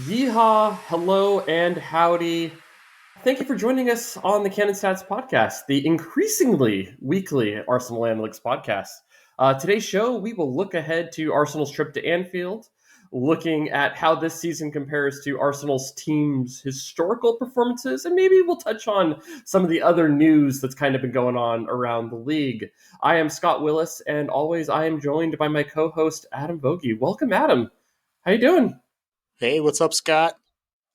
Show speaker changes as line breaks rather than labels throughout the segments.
Yeehaw, hello, and howdy. Thank you for joining us on the Canon Stats podcast, the increasingly weekly Arsenal Analytics podcast. Today's show, we will look ahead to Arsenal's trip to Anfield, looking at how this season compares to Arsenal's team's historical performances, and maybe we'll touch on some of the other news that's kind of been going on around the league. I am Scott Willis, and always I am joined by my co-host Adam Vogie. Welcome, Adam. How you doing?
Hey, what's up, Scott?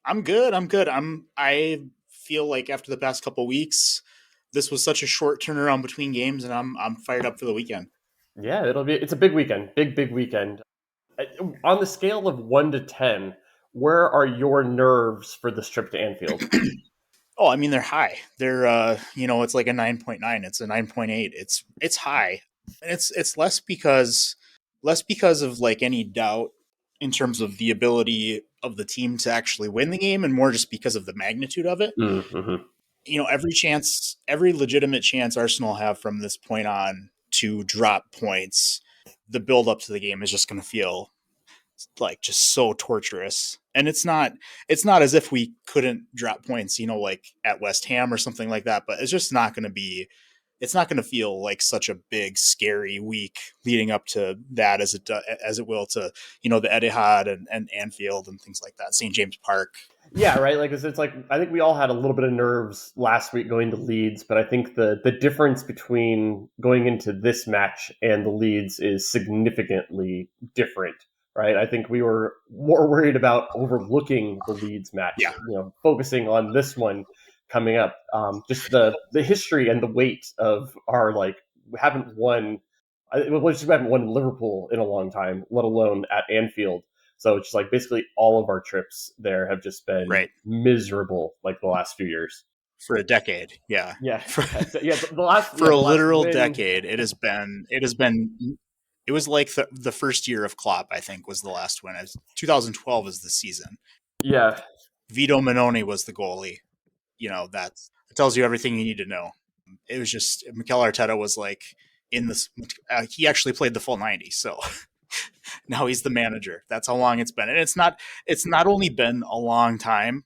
I'm good. I feel like after the past couple weeks, this was such a short turnaround between games, and I'm fired up for the weekend.
Yeah, it's a big weekend. Big weekend. On the scale of 1 to 10, where are your nerves for this trip to Anfield?
Oh, I mean they're high. They're it's like a 9.9. It's a 9.8. It's high. And it's less because of like any doubt in terms of the ability of the team to actually win the game, and more just because of the magnitude of it.
Mm-hmm.
Every legitimate chance Arsenal have from this point on to drop points, the build up to the game is just going to feel like just so torturous. And it's not as if we couldn't drop points, like at West Ham or something like that, but it's not going to feel like such a big scary week leading up to that as it will to the Etihad and Anfield and things like that, St. James Park.
Yeah, right. Like it's like I think we all had a little bit of nerves last week going to Leeds, but I think the difference between going into this match and the Leeds is significantly different. Right. I think we were more worried about overlooking the Leeds match,
Yeah.
Focusing on this one coming up. Just the history and the weight of our we haven't won. We haven't won Liverpool in a long time, let alone at Anfield. So it's just like basically all of our trips there have just been
Right.
miserable, like the last few years.
For a decade. Yeah.
Yeah,
For,
yeah. The last
for a
the last
literal
win,
decade, it was like the first year of Klopp, I think, was the last win. 2012 was the season.
Yeah,
Vito Minoni was the goalie. That tells you everything you need to know. It was just Mikel Arteta was like in this. He actually played the full 90, so now he's the manager. That's how long it's been, and it's not. It's not only been a long time,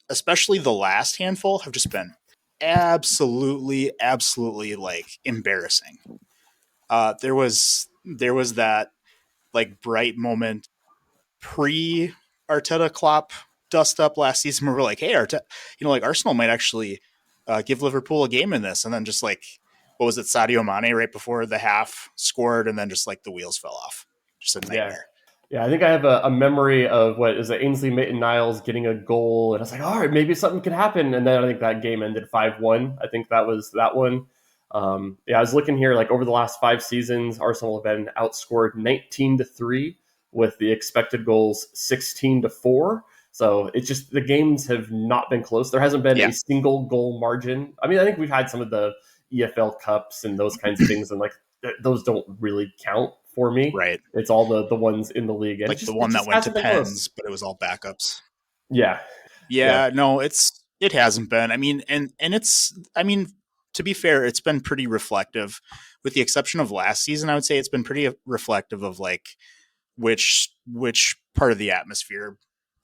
especially the last handful have just been absolutely like embarrassing. There was that like bright moment pre Arteta Klopp dust up last season where we're like, hey, Arteta, like Arsenal might actually give Liverpool a game in this, and then just like what was it, Sadio Mane right before the half scored, and then just like the wheels fell off. Just a
yeah,
nightmare.
yeah. I think I have a memory of what is it, Ainsley Maitland-Niles getting a goal, and I was like, all right, maybe something could happen. And then I think that game ended 5-1. I think that was that one. Yeah, I was looking here, like over the last 5 seasons, Arsenal have been outscored 19-3 with the expected goals 16-4. So it's just the games have not been close. There hasn't been
Yeah.
a single goal margin. I mean, I think we've had some of the EFL Cups and those kinds of things, and like those don't really count for me.
Right.
It's all the ones in the league, and
Like the
it
one that
just
went to
hasn't been close.
pens, but it was all backups.
Yeah, yeah,
Yeah, no, it hasn't been. I mean, and it's I mean, to be fair, it's been pretty reflective. With the exception of last season, I would say it's been pretty reflective of like which part of the atmosphere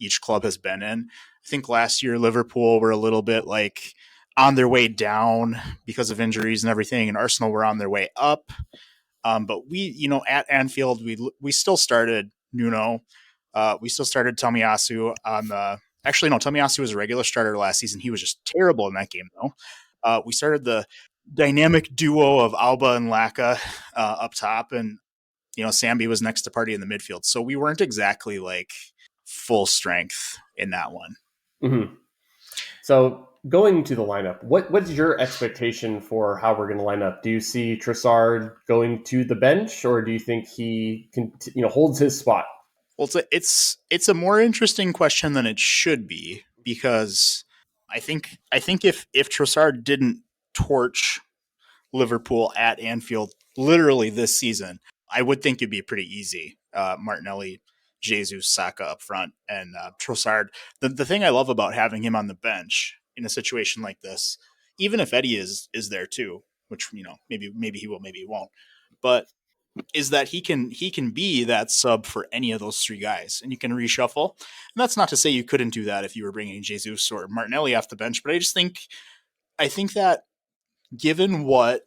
each club has been in. I think last year Liverpool were a little bit like on their way down because of injuries and everything, and Arsenal were on their way up. But we, at Anfield, we still started Nuno. We still started Tomiyasu on the. Actually, no, Tomiyasu was a regular starter last season. He was just terrible in that game, though. We started the dynamic duo of Alba and Laka up top, and Sambi was next to Party in the midfield. So we weren't exactly like full strength in that one.
Mm-hmm. So going to the lineup, what's your expectation for how we're going to line up? Do you see Trossard going to the bench, or do you think he can, holds his spot?
Well, it's a more interesting question than it should be, because I think if Trossard didn't torch Liverpool at Anfield literally this season, I would think it'd be pretty easy. Martinelli, Jesus, Saka up front, and Trossard. The thing I love about having him on the bench in a situation like this, even if Eddie is there too, which maybe he will, maybe he won't, but is that he can be that sub for any of those three guys, and you can reshuffle. And that's not to say you couldn't do that if you were bringing Jesus or Martinelli off the bench, but I think that given what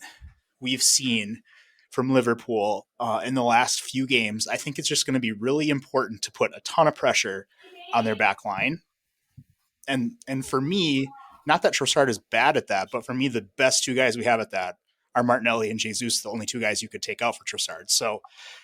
we've seen from Liverpool in the last few games, I think it's just going to be really important to put a ton of pressure on their back line. And for me, not that Trossard is bad at that, but for me, the best two guys we have at that are Martinelli and Jesus, the only two guys you could take out for Trossard. So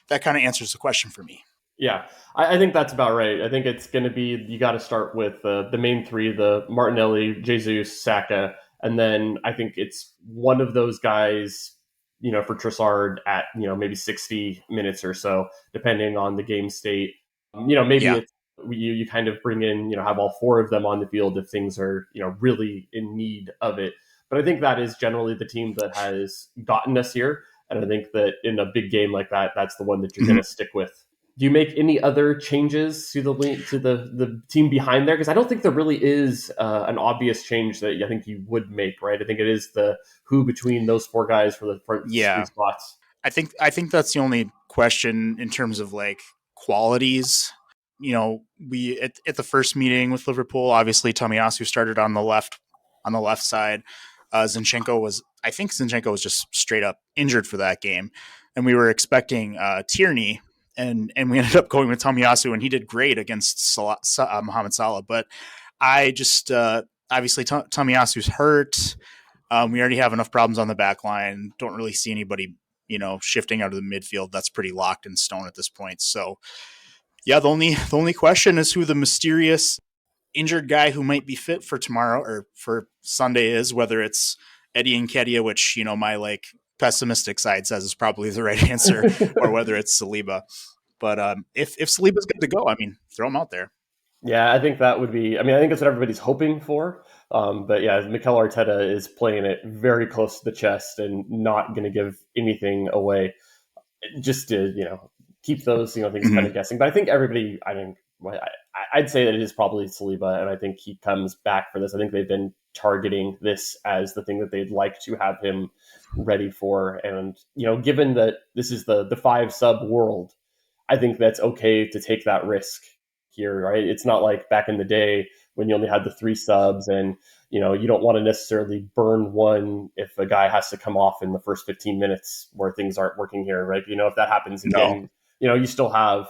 that kind of answers the question for me.
Yeah, I think that's about right. I think it's going to be you got to start with the main three: the Martinelli, Jesus, Saka, and then I think it's one of those guys, for Trossard at maybe 60 minutes or so, depending on the game state. Maybe
Yeah.
it's you kind of bring in have all four of them on the field if things are really in need of it. But I think that is generally the team that has gotten us here, and I think that in a big game like that, that's the one that you're going
Mhm.
to stick with. Do you make any other changes to the team behind there? Because I don't think there really is an obvious change that I think you would make, right? I think it is the who between those four guys for the front three
Yeah.
spots.
I think that's the only question in terms of like qualities. We at the first meeting with Liverpool, obviously Tomiyasu started on the left side. I think Zinchenko was just straight up injured for that game, and we were expecting Tierney, and we ended up going with Tomiyasu, and he did great against Mohamed Salah. But I just obviously Tomiyasu's hurt. We already have enough problems on the back line. Don't really see anybody, shifting out of the midfield. That's pretty locked in stone at this point. So yeah, the only question is who the mysterious injured guy who might be fit for tomorrow or for Sunday is, whether it's Eddie Nketiah, which, my like pessimistic side says is probably the right answer, or whether it's Saliba. But if Saliba's good to go, I mean, throw him out there.
Yeah, I think that would be. I mean, I think that's what everybody's hoping for. But yeah, Mikel Arteta is playing it very close to the chest and not going to give anything away, just to keep those things kind
Mhm.
of guessing. But I think everybody, I'd say that it is probably Saliba, and I think he comes back for this. I think they've been targeting this as the thing that they'd like to have him ready for, and given that this is the five sub world, I think that's okay to take that risk here, right? It's not like back in the day when you only had the three subs and you don't want to necessarily burn one if a guy has to come off in the first 15 minutes where things aren't working here, right? If that happens
No.
again, you still have,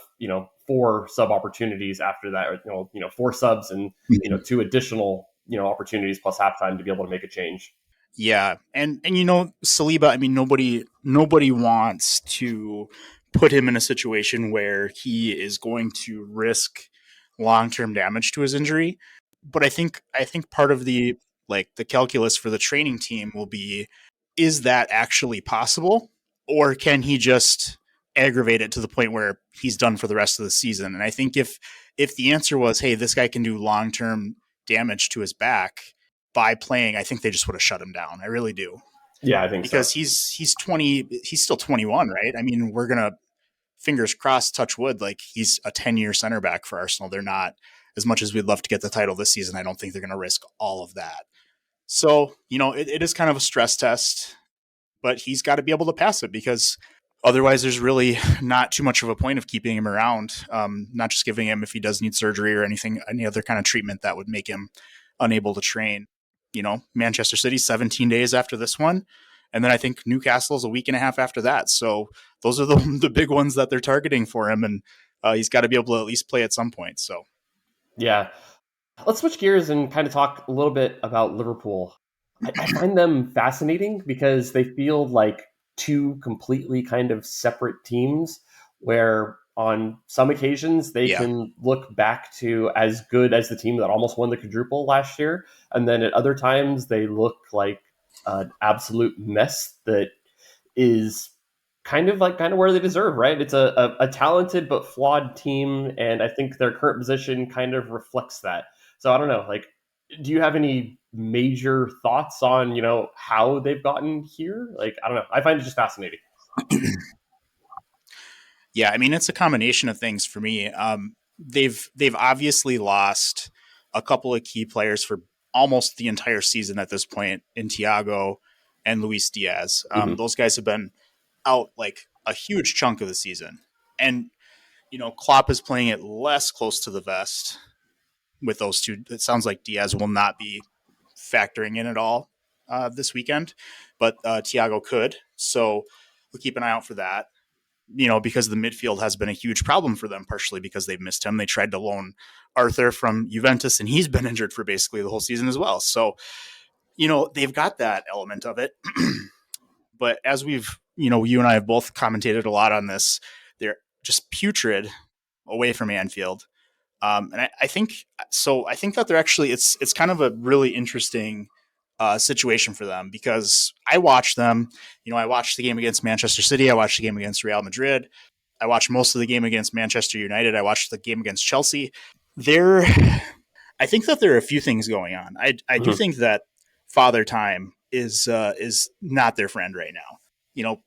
four sub opportunities after that, or, four subs and, two additional, opportunities plus halftime to be able to make a change.
Yeah, and Saliba. I mean, nobody wants to put him in a situation where he is going to risk long term damage to his injury. But I think part of the calculus for the training team will be, is that actually possible, or can he just aggravate it to the point where he's done for the rest of the season? And I think if the answer was, hey, this guy can do long term damage to his back by playing, I think they just would have shut him down. I really do.
Yeah, I think so.
Because he's still 21, right? I mean, we're gonna, fingers crossed, touch wood, like he's a 10-year center back for Arsenal. They're not, as much as we'd love to get the title this season, I don't think they're gonna risk all of that. So, it is kind of a stress test, but he's got to be able to pass it, because otherwise there's really not too much of a point of keeping him around. Not just giving him, if he does need surgery or any other kind of treatment that would make him unable to train. Manchester City 17 days after this one, and then I think Newcastle's a week and a half after that. So those are the big ones that they're targeting for him, and he's got to be able to at least play at some point. So
Yeah. Let's switch gears and kind of talk a little bit about Liverpool. I find them fascinating because they feel like two completely kind of separate teams where on some occasions they
yeah,
can look back to as good as the team that almost won the quadruple last year. And then at other times they look like an absolute mess that is kind of where they deserve, right? It's a talented but flawed team, and I think their current position kind of reflects that. So I don't know, like, do you have any major thoughts on how they've gotten here? Like, I don't know. I find it just fascinating.
yeah. I mean, it's a combination of things for me. They've obviously lost a couple of key players for almost the entire season at this point in Thiago and Luis Diaz.
Hmm.
Those guys have been out like a huge chunk of the season. And, Klopp is playing it less close to the vest with those two. It sounds like Diaz will not be factoring in at all this weekend, but Thiago could. So we'll keep an eye out for that. Because the midfield has been a huge problem for them, partially because they've missed him. They tried to loan Arthur from Juventus, and he's been injured for basically the whole season as well. So, they've got that element of it. But as you and I have both commentated a lot on this, they're just putrid away from Anfield. And I think so. I think that they're actually it's kind of a really interesting situation for them because I watched them. I watched the game against Manchester City. I watched the game against Real Madrid. I watched most of the game against Manchester United. I watched the game against Chelsea. There, I think that there are a few things going on. I do
Mhm.
think that Father Time is not their friend right now.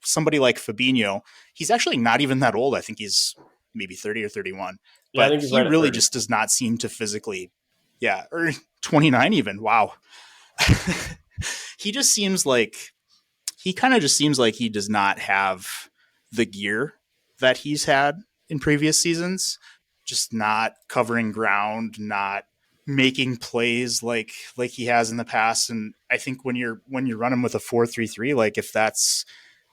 Somebody like Fabinho, he's actually not even that old. I think he's maybe 30 or 31,
Yeah, I
but
think he's
he
right at
really
30.
just does not seem to physically, yeah, or 29 even. Wow. he just seems like he kind of just seems like he does not have the gear that he's had in previous seasons. Just not covering ground, not making plays like he has in the past. And I think when you're running with a 4-3-3, like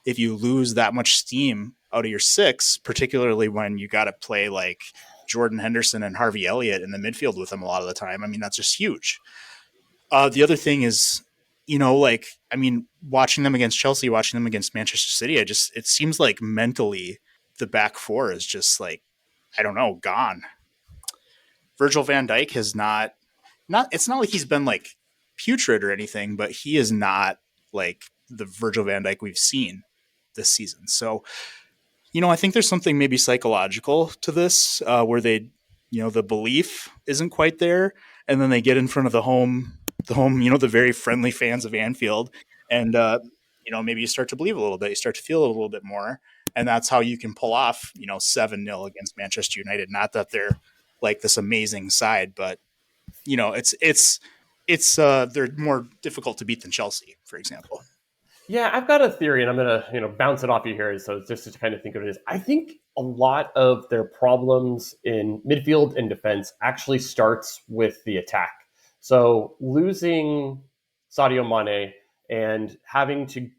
if you lose that much steam out of your six, particularly when you got to play like Jordan Henderson and Harvey Elliott in the midfield with him a lot of the time. I mean, that's just huge. The other thing is, watching them against Chelsea, watching them against Manchester City, it seems like mentally the back four is just like, I don't know, gone. Virgil van Dijk has not it's not like he's been like putrid or anything, but he is not like the Virgil van Dijk we've seen this season. So, I think there's something maybe psychological to this, where the belief isn't quite there, and then they get in front of the home, the very friendly fans of Anfield, and maybe you start to believe a little bit, you start to feel it a little bit more, and that's how you can pull off, 7-0 against Manchester United. Not that they're like this amazing side, but it's they're more difficult to beat than Chelsea, for example.
Yeah, I've got a theory, and I'm gonna bounce it off you here. So just to kind of think of it as, I think a lot of their problems in midfield and defense actually starts with the attack. So losing Sadio Mane and having to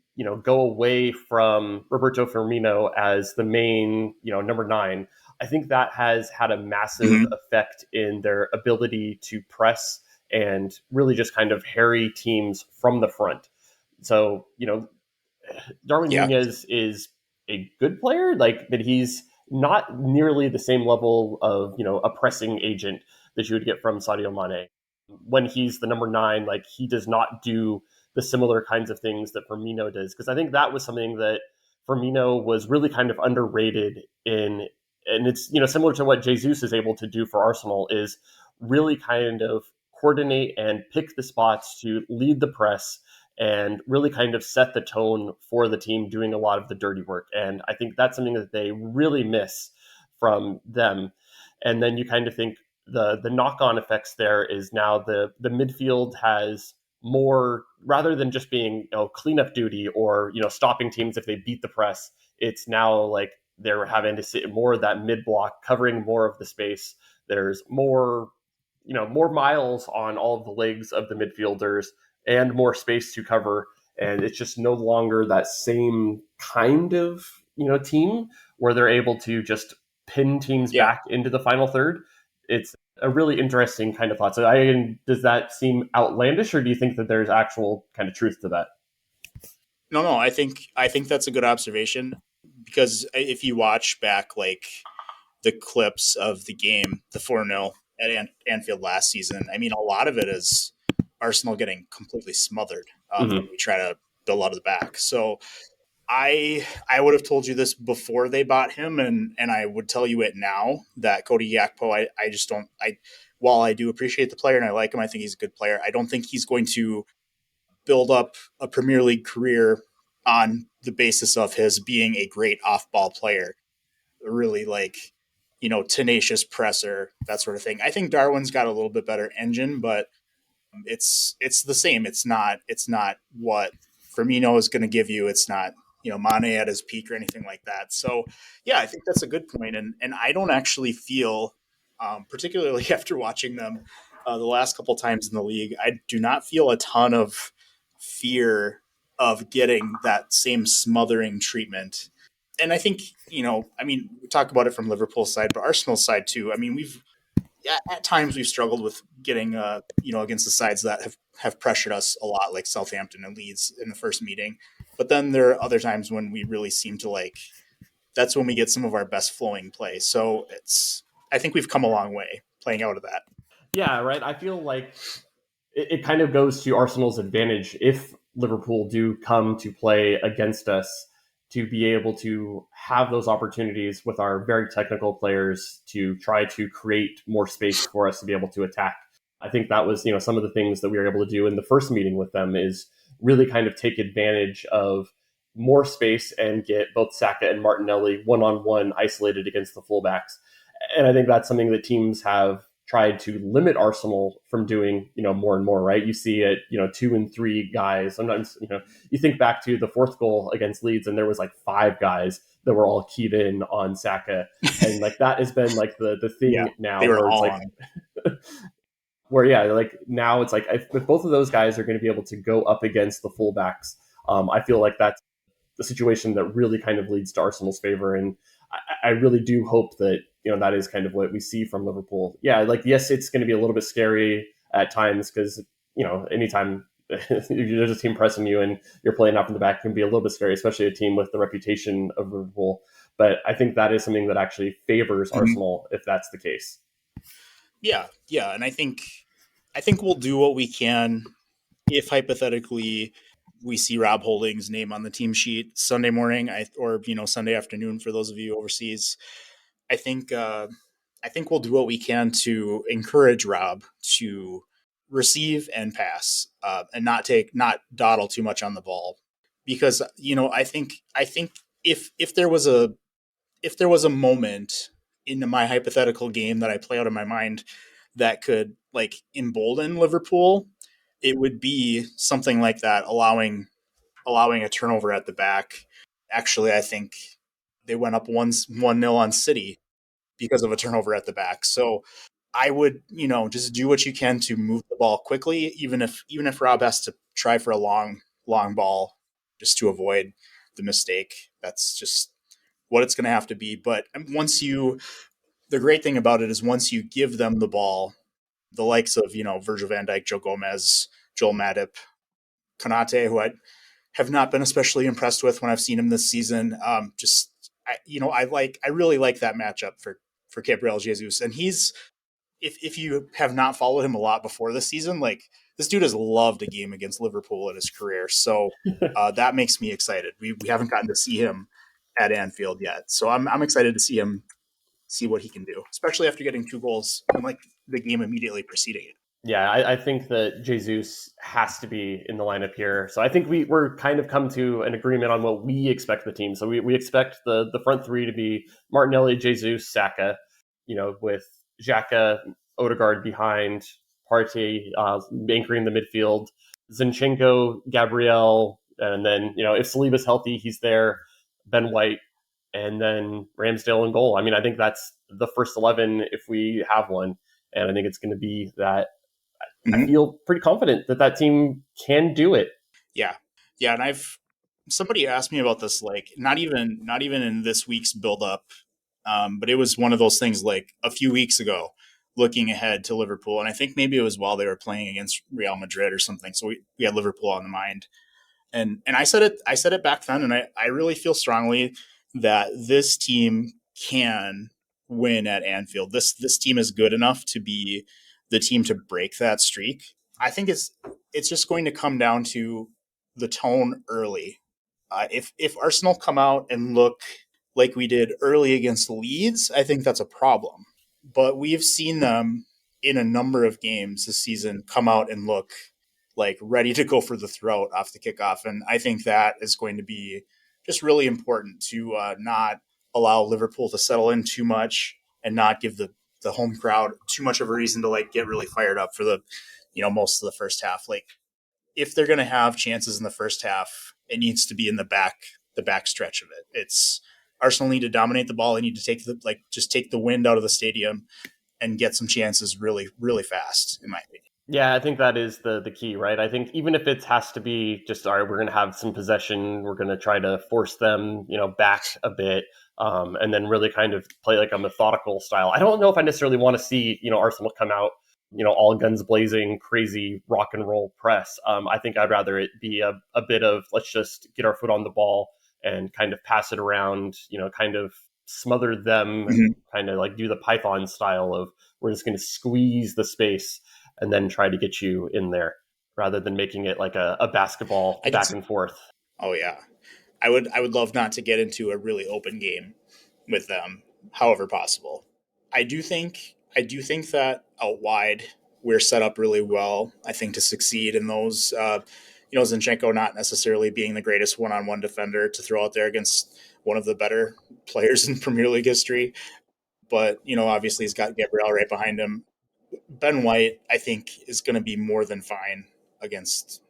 go away from Roberto Firmino as the main number nine, I think that has had a massive
Mm-hmm.
effect in their ability to press and really just kind of harry teams from the front. So, Darwin
Yeah.
Nunez is a good player, but he's not nearly the same level of, a pressing agent that you would get from Sadio Mane. When he's the number nine, like he does not do the similar kinds of things that Firmino does. Because I think that was something that Firmino was really kind of underrated in, and it's, similar to what Jesus is able to do for Arsenal, is really kind of coordinate and pick the spots to lead the press and really kind of set the tone for the team doing a lot of the dirty work. And I think that's something that they really miss from them. And then you kind of think the knock on effects there is now the midfield has more, rather than just being cleanup duty or stopping teams if they beat the press. It's now like they're having to sit more of that mid block, covering more of the space. There's more more miles on all of the legs of the midfielders and more space to cover. And it's just no longer that same kind of team where they're able to just pin teams
Yeah.
back into the final third. It's a really interesting kind of thought. So, does that seem outlandish, or do you think that there's actual kind of truth to that?
No. I think that's a good observation because if you watch back like the clips of the game, the 4-0 at Anfield last season, I mean, a lot of it is Arsenal getting completely smothered when
Mm-hmm.
we try to build out of the back. So I would have told you this before they bought him, and I would tell you it now that Cody Gakpo, I just don't I while I do appreciate the player and I like him, I think he's a good player. I don't think he's going to build up a Premier League career on the basis of his being a great off ball player. Really like, tenacious presser, that sort of thing. I think Darwin's got a little bit better engine, but it's the same. It's not what Firmino is going to give you. It's not Mane at his peak or anything like that. So yeah, I think that's a good point, and I don't actually feel, particularly after watching them the last couple times in the league, I do not feel a ton of fear of getting that same smothering treatment. And I think, I mean, we talk about it from Liverpool's side, but Arsenal's side too. I mean, we've at times we've struggled with getting against the sides that have pressured us a lot, like Southampton and Leeds in the first meeting. But then there are other times when we really seem to like that's when we get some of our best flowing play. So it's I think we've come a long way playing out of that.
Yeah, right. I feel like it kind of goes to Arsenal's advantage if Liverpool do come to play against us to be able to have those opportunities with our very technical players to try to create more space for us to be able to attack. I think that was, some of the things that we were able to do in the first meeting with them is really kind of take advantage of more space and get both Saka and Martinelli one on one isolated against the fullbacks. And I think that's something that teams have tried to limit Arsenal from doing, more and more, right? You see it, 2 and 3 guys. Sometimes, you think back to the fourth goal against Leeds and there was like 5 guys that were all keyed in on Saka. And like that has been like the
Yeah,
thing now
they were
where it's
all
like
on it.
where yeah, like now it's like if both of those guys are going to be able to go up against the fullbacks, I feel like that's the situation that really kind of leads to Arsenal's favor. And I really do hope that that is kind of what we see from Liverpool. Yeah, like yes, it's going to be a little bit scary at times because anytime there's a team pressing you and you're playing up in the back can be a little bit scary, especially a team with the reputation of Liverpool. But I think that is something that actually favors
Mhm.
Arsenal if that's the case.
Yeah, and I think we'll do what we can if hypothetically we see Rob Holding's name on the team sheet Sunday morning, or Sunday afternoon for those of you overseas. I think I think we'll do what we can to encourage Rob to receive and pass, and not dawdle too much on the ball, because I think if there was a moment in my hypothetical game that I play out of my mind that could like embolden Liverpool, it would be something like that, allowing a turnover at the back. Actually, I think they went up 1-0 on City because of a turnover at the back. So I would, just do what you can to move the ball quickly, even if Rob has to try for a long ball just to avoid the mistake. That's just what it's going to have to be. But the great thing about it is once you give them the ball, the likes of Virgil van Dijk, Joe Gomez, Joel Matip, Konate, who I have not been especially impressed with when I've seen him this season. I really like that matchup for Gabriel Jesus, and he's if you have not followed him a lot before this season, like this dude has loved a game against Liverpool in his career, so that makes me excited. We haven't gotten to see him at Anfield yet, so I'm excited to see what he can do, especially after getting 2 goals in like the game immediately preceding it.
Yeah, I think that Jesus has to be in the lineup here. So I think we're kind of come to an agreement on what we expect the team. So we expect the front three to be Martinelli, Jesus, Saka, with Xhaka, Odegaard behind, Partey anchoring the midfield, Zinchenko, Gabriel, and then, if Saliba's healthy, he's there, Ben White, and then Ramsdale in goal. I mean, I think that's the first 11 if we have one. And I think it's going to be that I
Mm-hmm.
feel pretty confident that that team can do it.
Yeah, yeah, and I've somebody asked me about this, like not even in this week's build up, but it was one of those things like a few weeks ago, looking ahead to Liverpool, and I think maybe it was while they were playing against Real Madrid or something. So we had Liverpool on the mind, and I said it back then, and I really feel strongly that this team can win at Anfield. This team is good enough to be the team to break that streak. I think it's just going to come down to the tone early. If Arsenal come out and look like we did early against Leeds, I think that's a problem. But we've seen them in a number of games this season come out and look like ready to go for the throat off the kickoff. And I think that is going to be just really important to not allow Liverpool to settle in too much and not give the home crowd too much of a reason to like get really fired up for the most of the first half. Like if they're going to have chances in the first half, it needs to be in the back the backstretch of it. It's Arsenal need to dominate the ball. They need to just take the wind out of the stadium and get some chances really, really fast, in my opinion.
Yeah, I think that is the key, right? I think even if it has to be just all right, we're going to have some possession, we're going to try to force them, back a bit, and then really kind of play like a methodical style. I don't know if I necessarily want to see Arsenal come out, all guns blazing, crazy rock and roll press. I think I'd rather it be a bit of let's just get our foot on the ball and kind of pass it around, kind of smother them,
Mm-hmm.
kind of like do the Python style of we're just going to squeeze the space and then try to get you in there rather than making it like a basketball
I could
back
see.
and forth.
Oh yeah, I would love not to get into a really open game with them, however possible. I do think that out wide we're set up really well. I think to succeed in those. Zinchenko not necessarily being the greatest one-on-one defender to throw out there against one of the better players in Premier League history, but obviously he's got Gabriel right behind him. Ben White, I think, is going to be more than fine against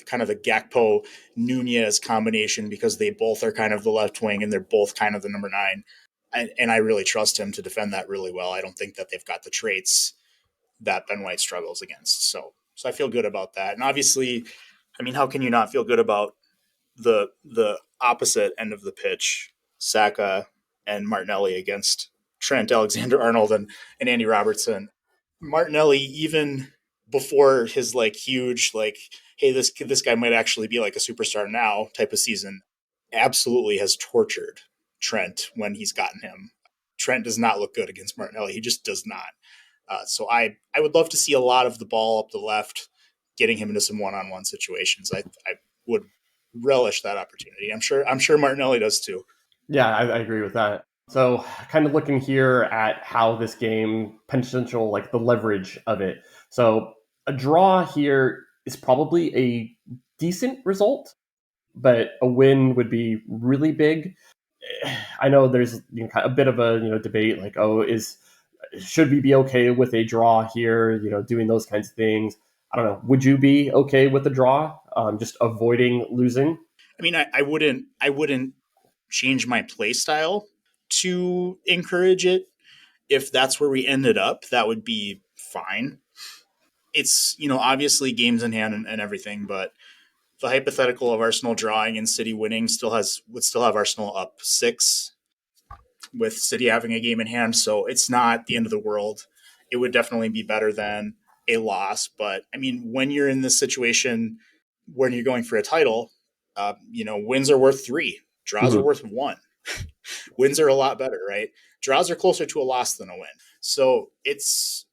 kind of the Gakpo Nunez combination because they both are kind of the left wing and they're both kind of the number nine. And I really trust him to defend that really well. I don't think that they've got the traits that Ben White struggles against. So I feel good about that. And obviously, I mean, how can you not feel good about the opposite end of the pitch, Saka and Martinelli against Trent Alexander Arnold and Andy Robertson? Martinelli, even before his like huge like, hey, this guy might actually be like a superstar now type of season, absolutely has tortured Trent when he's gotten him. Trent does not look good against Martinelli. He just does not. So I would love to see a lot of the ball up the left, getting him into some one-on-one situations. I would relish that opportunity. I'm sure Martinelli does too.
Yeah, I agree with that. So, kind of looking here at how this game potential, like the leverage of it. So, a draw here is probably a decent result, but a win would be really big. I know there's a bit of a debate, like, oh, is should we be okay with a draw here? Doing those kinds of things. I don't know. Would you be okay with a draw? Just avoiding losing.
I mean, I wouldn't change my play style to encourage it. If that's where we ended up, that would be fine. It's obviously games in hand and everything, but the hypothetical of Arsenal drawing and City winning would still have Arsenal up 6 with City having a game in hand. So it's not the end of the world. It would definitely be better than a loss. But I mean, when you're in this situation, when you're going for a title, wins are worth 3, draws are
Mm-hmm.
worth 1. Wins are a lot better, right? Draws are closer to a loss than a win. So it's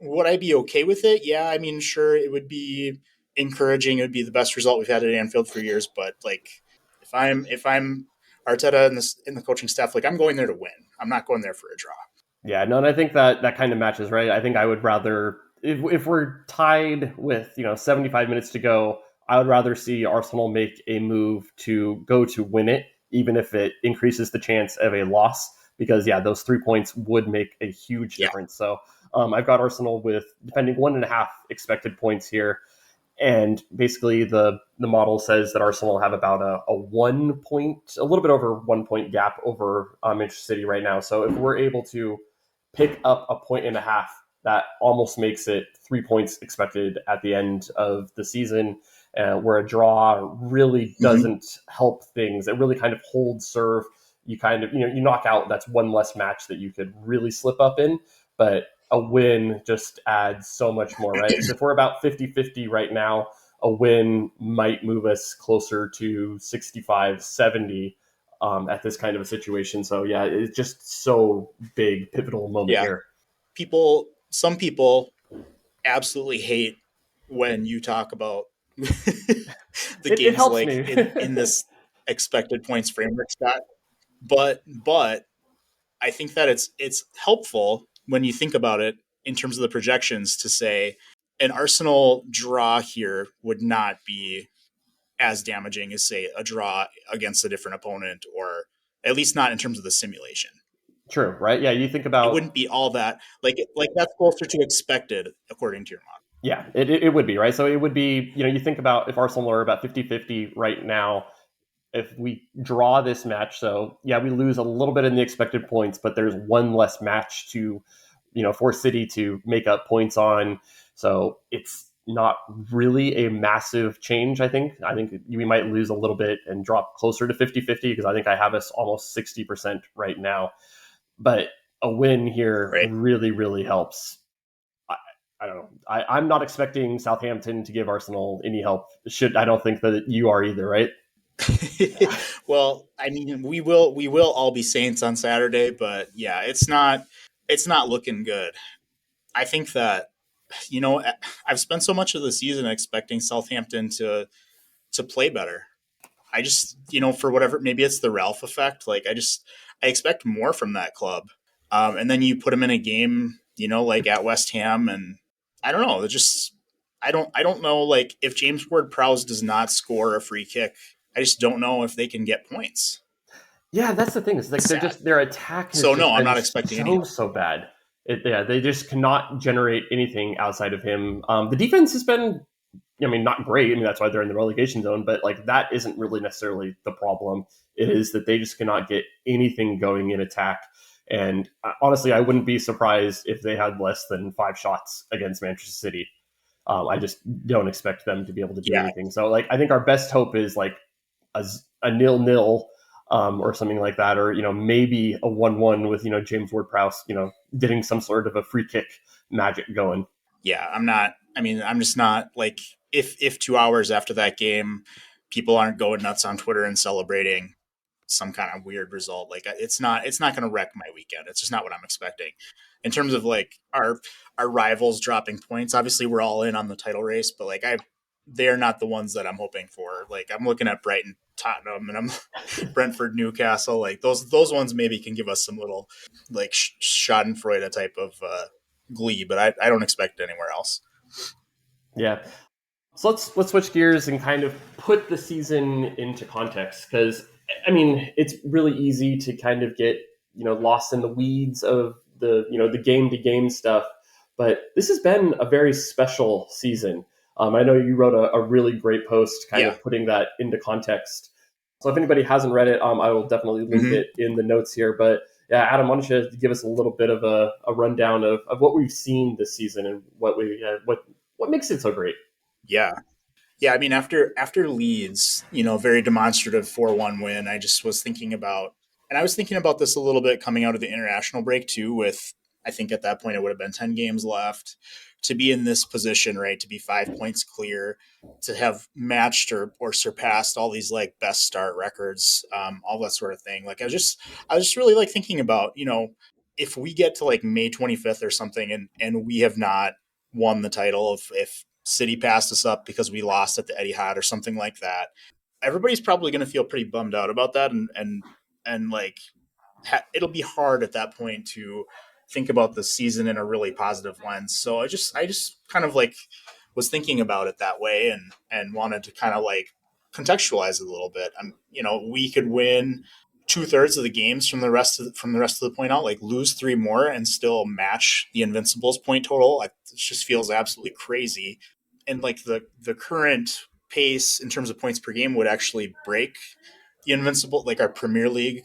would I be okay with it? Yeah, I mean, sure, it would be encouraging. It would be the best result we've had at Anfield for years. But like, if I'm Arteta and the coaching staff, like I'm going there to win. I'm not going there for a draw.
Yeah, no, and I think that kind of matches, right? I think I would rather if we're tied with 75 minutes to go, I would rather see Arsenal make a move to go to win it, even if it increases the chance of a loss. Because yeah, those 3 points would make a huge
Yeah,
difference. So I've got Arsenal with defending 1.5 expected points here. And basically, the model says that Arsenal will have about a 1 point, a little bit over 1 point gap over Manchester City right now. So if we're able to pick up a point and a half, that almost makes it 3 points expected at the end of the season. Where a draw really
mm-hmm.
doesn't help things. It really kind of holds serve. You kind of you knock out. That's one less match that you could really slip up in. But a win just adds so much more, right? So if we're about 50-50 right now, a win might move us closer to 65-70 at this kind of a situation. So yeah, it's just so big, pivotal moment
Yeah.
here.
Some people absolutely hate when you talk about the
It
games
helps
like
me.
in this expected points framework, Scott. But I think that it's helpful when you think about it in terms of the projections to say an Arsenal draw here would not be as damaging as say a draw against a different opponent, or at least not in terms of the simulation.
True, right? Yeah, you think
It
about
wouldn't be all that like that's closer to expected according to your model.
yeah, it would be, right? So it would be, you think about if Arsenal are about 50-50 right now, if we draw this match, so yeah, we lose a little bit in the expected points, but there's one less match to, for City to make up points on. So it's not really a massive change, I think. I think we might lose a little bit and drop closer to 50-50 because I think I have us almost 60% right now. But a win here
Right.
really, really helps. I, I don't know. I'm not expecting Southampton to give Arsenal any help. I don't think that you are either, right?
Well, I mean, we will all be Saints on Saturday, but yeah, it's not looking good. I think that you know I've spent so much of the season expecting Southampton to play better. I just, for whatever, maybe it's the Ralph effect. Like I expect more from that club. And then you put them in a game, like at West Ham, and I don't know. I don't know. Like if James Ward-Prowse does not score a free kick, I just don't know if they can get points.
Yeah, that's the thing. It's like
Sad.
their attack has
So
just
no, I'm
been
not expecting anything.
so bad. Yeah, they just cannot generate anything outside of him. The defense has been, I mean, not great. I mean, that's why they're in the relegation zone. But like that isn't really necessarily the problem. It is that they just cannot get anything going in attack. And honestly, I wouldn't be surprised if they had less than 5 shots against Manchester City. I just don't expect them to be able to do
Yeah,
anything. So like, I think our best hope is like a 0-0 or something like that, or maybe a 1-1 with James Ward-Prowse getting some sort of a free kick magic going.
yeah. I'm not. I mean, I'm just not like if 2 hours after that game, people aren't going nuts on Twitter and celebrating some kind of weird result. Like it's not going to wreck my weekend. It's just not what I'm expecting. In terms of like our rivals dropping points, obviously we're all in on the title race, but like they're not the ones that I'm hoping for. Like I'm looking at Brighton, Tottenham, and I'm Brentford, Newcastle. Like those ones maybe can give us some little like Schadenfreude type of glee, but I don't expect it anywhere else.
Yeah. So let's switch gears and kind of put the season into context, because I mean it's really easy to kind of get lost in the weeds of the game to game stuff, but this has been a very special season. I know you wrote a really great post kind
Yeah.
of putting that into context. So if anybody hasn't read it, I will definitely link
Mm-hmm.
it in the notes here. But yeah, Adam, why don't you give us a little bit of a rundown of what we've seen this season and what makes it so great?
Yeah. Yeah, I mean, after Leeds, very demonstrative 4-1 win. I just was thinking about, and I was thinking about this a little bit coming out of the international break too. With I think at that point it would have been 10 games left to be in this position, right? To be 5 points clear, to have matched or surpassed all these like best start records, all that sort of thing. Like I was just really like thinking about, if we get to like May 25th or something, and we have not won the title, if City passed us up because we lost at the Etihad or something like that, everybody's probably going to feel pretty bummed out about that, and like it'll be hard at that point to think about the season in a really positive lens. So I just kind of like was thinking about it that way, and wanted to kind of like contextualize it a little bit. We could win 2/3 of the games from the rest of the point out, like lose three more and still match the Invincibles point total. It just feels absolutely crazy. And like the current pace in terms of points per game would actually break the Invincible, like our Premier League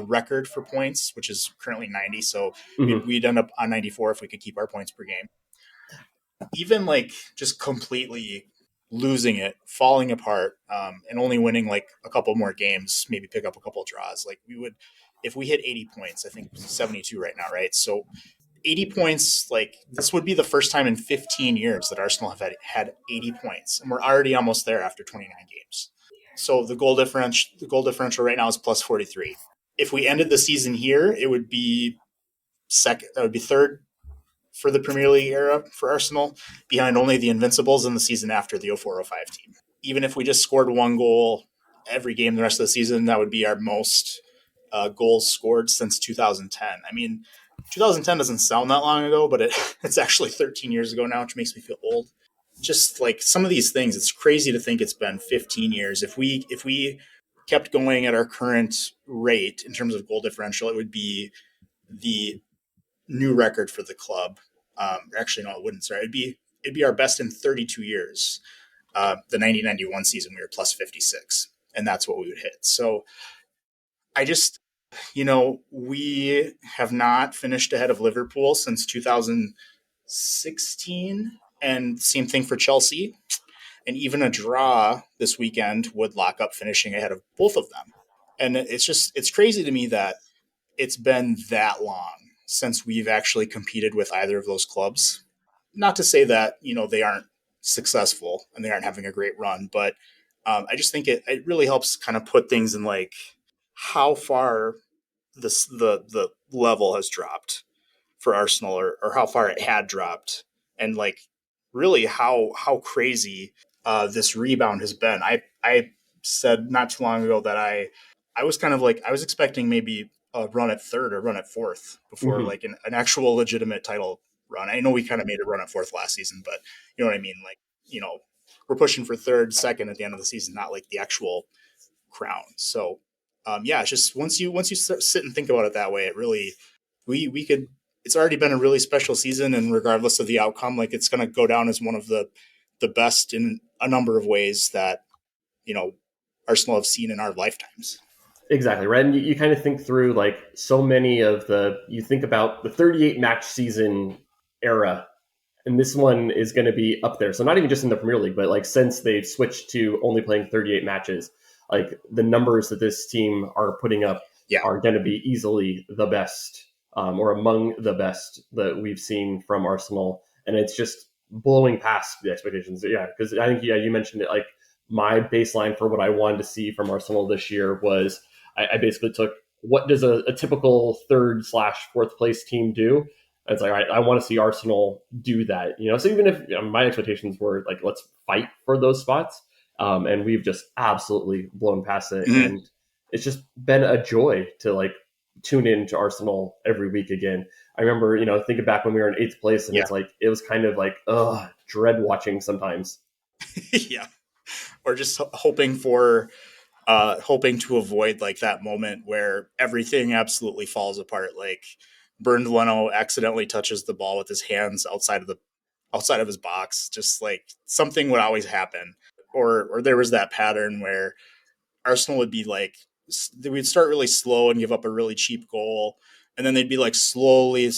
record for points, which is currently 90. So we'd,
Mhm.
we'd end up on 94 if we could keep our points per game. Even like just completely losing it, falling apart, and only winning like a couple more games, maybe pick up a couple of draws. Like we would, if we hit 80 points, I think 72 right now, right? So 80 points, like this would be the first time in 15 years that Arsenal have had 80 points, and we're already almost there after 29 games. So the goal differential right now is plus 43. If we ended the season here, it would be second. That would be third for the Premier League era for Arsenal, behind only the Invincibles in the season after the 0405 team. Even if we just scored one goal every game the rest of the season, that would be our most goals scored since 2010. I mean, 2010 doesn't sound that long ago, but it's actually 13 years ago now, which makes me feel old. Just like some of these things, it's crazy to think it's been 15 years. If we kept going at our current rate in terms of goal differential, it would be the new record for the club. Actually, no, it wouldn't. Sorry, it'd be our best in 32 years. The 1991 season, we were plus 56. and that's what we would hit. So I just, we have not finished ahead of Liverpool since 2016, and same thing for Chelsea. And even a draw this weekend would lock up finishing ahead of both of them. And it's crazy to me that it's been that long since we've actually competed with either of those clubs. Not to say that, they aren't successful and they aren't having a great run, but I just think it really helps kind of put things in like how far the level has dropped for Arsenal, or how far it had dropped, and like really how crazy this rebound has been. I said not too long ago that I was kind of like I was expecting maybe a run at third or run at fourth before
Hmm.
like an actual legitimate title run. I know we kind of made a run at fourth last season, but you know what I mean. Like we're pushing for third, second at the end of the season, not like the actual crown. So yeah, it's just once you sit and think about it that way, it really we could. It's already been a really special season, and regardless of the outcome, like it's going to go down as one of the best in a number of ways that you know Arsenal have seen in our lifetimes.
Exactly, right. And you kind of think through like so many of you think about the 38 match season era, and this one is going to be up there. So not even just in the Premier League, but like since they've switched to only playing 38 matches, like the numbers that this team are putting up
Yeah,
are going to be easily the best, or among the best that we've seen from Arsenal, and it's just blowing past the expectations. Yeah, because I think you mentioned it. Like my baseline for what I wanted to see from Arsenal this year was I basically took what does a typical third slash fourth place team do. It's like, all right, I want to see Arsenal do that, So even if my expectations were like, let's fight for those spots, and we've just absolutely blown past it,
mm-hmm.
and it's just been a joy to like tune in to Arsenal every week again. I remember, thinking back when we were in eighth place, and
Yeah,
it's like it was kind of like, dread watching sometimes.
yeah, or just hoping to avoid like that moment where everything absolutely falls apart. Like Bernd Leno accidentally touches the ball with his hands outside of his box. Just like something would always happen. Or there was that pattern where Arsenal would be like we'd start really slow and give up a really cheap goal, and then they'd be like slowly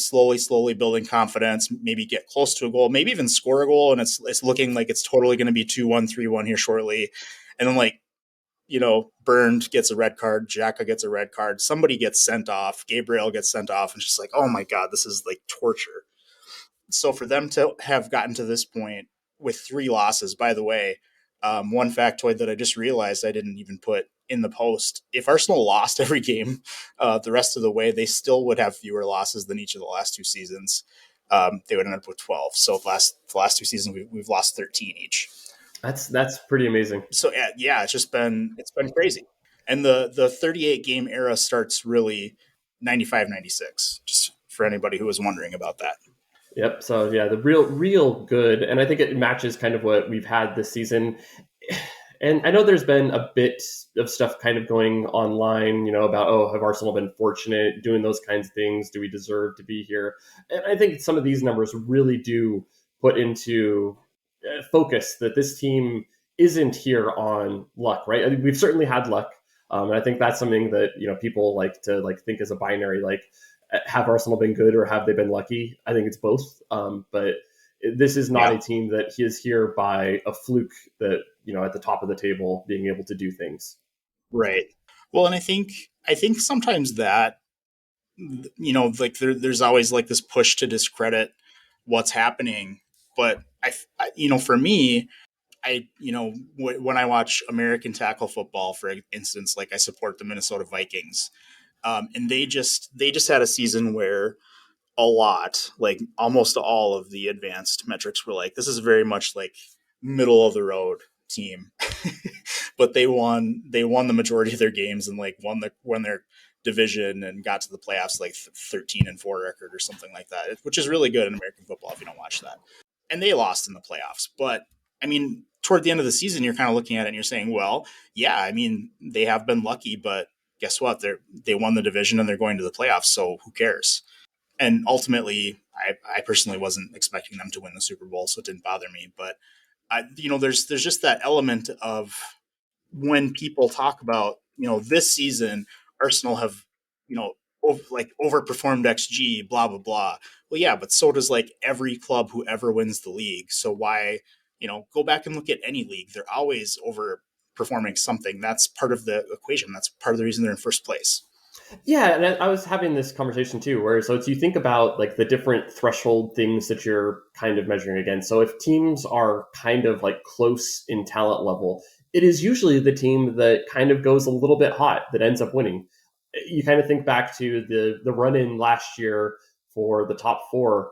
building confidence, maybe get close to a goal, maybe even score a goal, and it's looking like it's totally going to be 2-1, 3-1 here shortly, and then like Bernd gets a red card, Xhaka gets a red card, somebody gets sent off, Gabriel gets sent off, and it's just like, oh my god, this is like torture. So for them to have gotten to this point with 3 losses, by the way, one factoid that I just realized I didn't even put in the post: if Arsenal lost every game the rest of the way, they still would have fewer losses than each of the last 2 seasons. They would end up with 12. So the last 2 seasons we've lost 13 each.
That's pretty amazing.
So yeah, it's been crazy. And the 38 game era starts really 95, 96. Just for anybody who was wondering about that.
Yep. So yeah, the real good, and I think it matches kind of what we've had this season. And I know there's been a bit of stuff kind of going online, about have Arsenal been fortunate doing those kinds of things? Do we deserve to be here? And I think some of these numbers really do put into focus that this team isn't here on luck, right? I mean, we've certainly had luck, and I think that's something that people like to like think as a binary, like have Arsenal been good or have they been lucky? I think it's both. But this is not
Yeah.
a team that is here by a fluke that, at the top of the table being able to do things.
Right. Well, and I think sometimes that like there's always like this push to discredit what's happening, but for me, when I watch American tackle football, for instance, like I support the Minnesota Vikings, and they just had a season where a lot, like almost all of the advanced metrics were like, this is very much like middle of the road team. But they won the majority of their games and like won their division and got to the playoffs like 13-4 record or something like that, which is really good in American football if you don't watch that. And they lost in the playoffs. But I mean, toward the end of the season, you're kind of looking at it and you're saying, well, yeah, I mean, they have been lucky, but guess what? They won the division and they're going to the playoffs, so who cares? And ultimately, I personally wasn't expecting them to win the Super Bowl, so it didn't bother me. But there's just that element of when people talk about, this season, Arsenal have, overperformed XG, blah, blah, blah. Well, yeah, but so does like every club who ever wins the league. So why, go back and look at any league. They're always overperforming something. That's part of the equation. That's part of the reason they're in first place.
Yeah, and I was having this conversation too, where so it's you think about like the different threshold things that you're kind of measuring against. So if teams are kind of like close in talent level, it is usually the team that kind of goes a little bit hot that ends up winning. You kind of think back to the run in last year for the top four.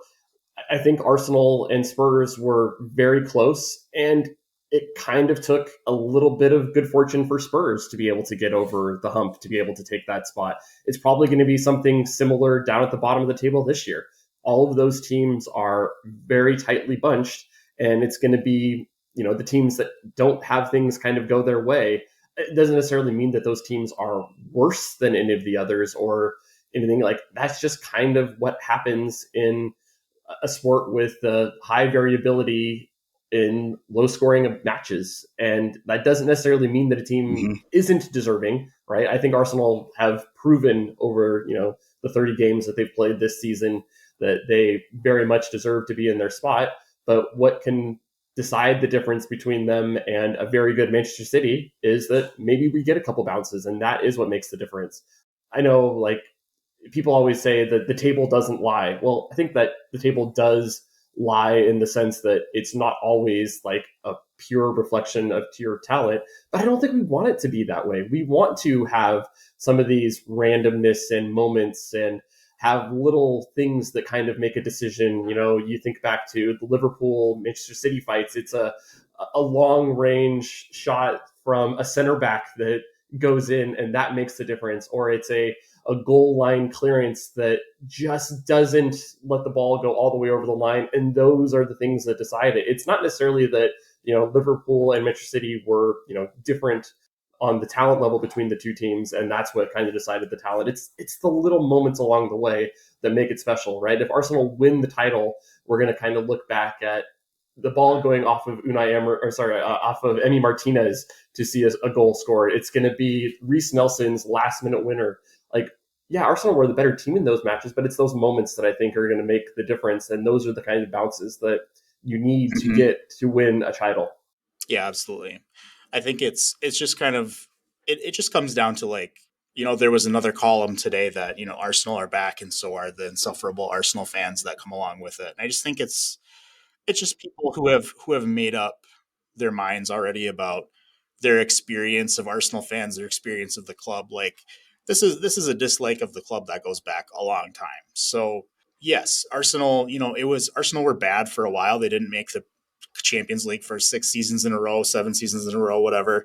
I think Arsenal and Spurs were very close, and it kind of took a little bit of good fortune for Spurs to be able to get over the hump, to be able to take that spot. It's probably going to be something similar down at the bottom of the table this year. All of those teams are very tightly bunched, and it's going to be, the teams that don't have things kind of go their way. It doesn't necessarily mean that those teams are worse than any of the others or anything like that's just kind of what happens in a sport with high variability in low scoring of matches. And that doesn't necessarily mean that a team
Mm-hmm.
isn't deserving, right? I think Arsenal have proven over, the 30 games that they've played this season that they very much deserve to be in their spot. But what can decide the difference between them and a very good Manchester City is that maybe we get a couple bounces, and that is what makes the difference. I know, like, people always say that the table doesn't lie. Well, I think that the table does lie in the sense that it's not always like a pure reflection of pure talent, but I don't think we want it to be that way. We want to have some of these randomness and moments and have little things that kind of make a decision. You think back to the Liverpool Manchester City fights. It's a long range shot from a center back that goes in and that makes the difference, or it's a goal line clearance that just doesn't let the ball go all the way over the line. And those are the things that decide it. It's not necessarily that, Liverpool and Manchester City were, different on the talent level between the two teams. And that's what kind of decided the talent. It's the little moments along the way that make it special, right? If Arsenal win the title, we're going to kind of look back at the ball going off of off of Emi Martinez to see a goal scored. It's going to be Reece Nelson's last minute winner. Like, yeah, Arsenal were the better team in those matches, but it's those moments that I think are going to make the difference. And those are the kind of bounces that you need to
Mm-hmm.
get to win a title.
Yeah, absolutely. I think it's just kind of it just comes down to like, there was another column today that, Arsenal are back and so are the insufferable Arsenal fans that come along with it. And I just think it's just people who have made up their minds already about their experience of Arsenal fans, their experience of the club. Like, this is a dislike of the club that goes back a long time. So yes, Arsenal, it was Arsenal were bad for a while. They didn't make the Champions League for 6 seasons in a row, 7 seasons in a row, whatever.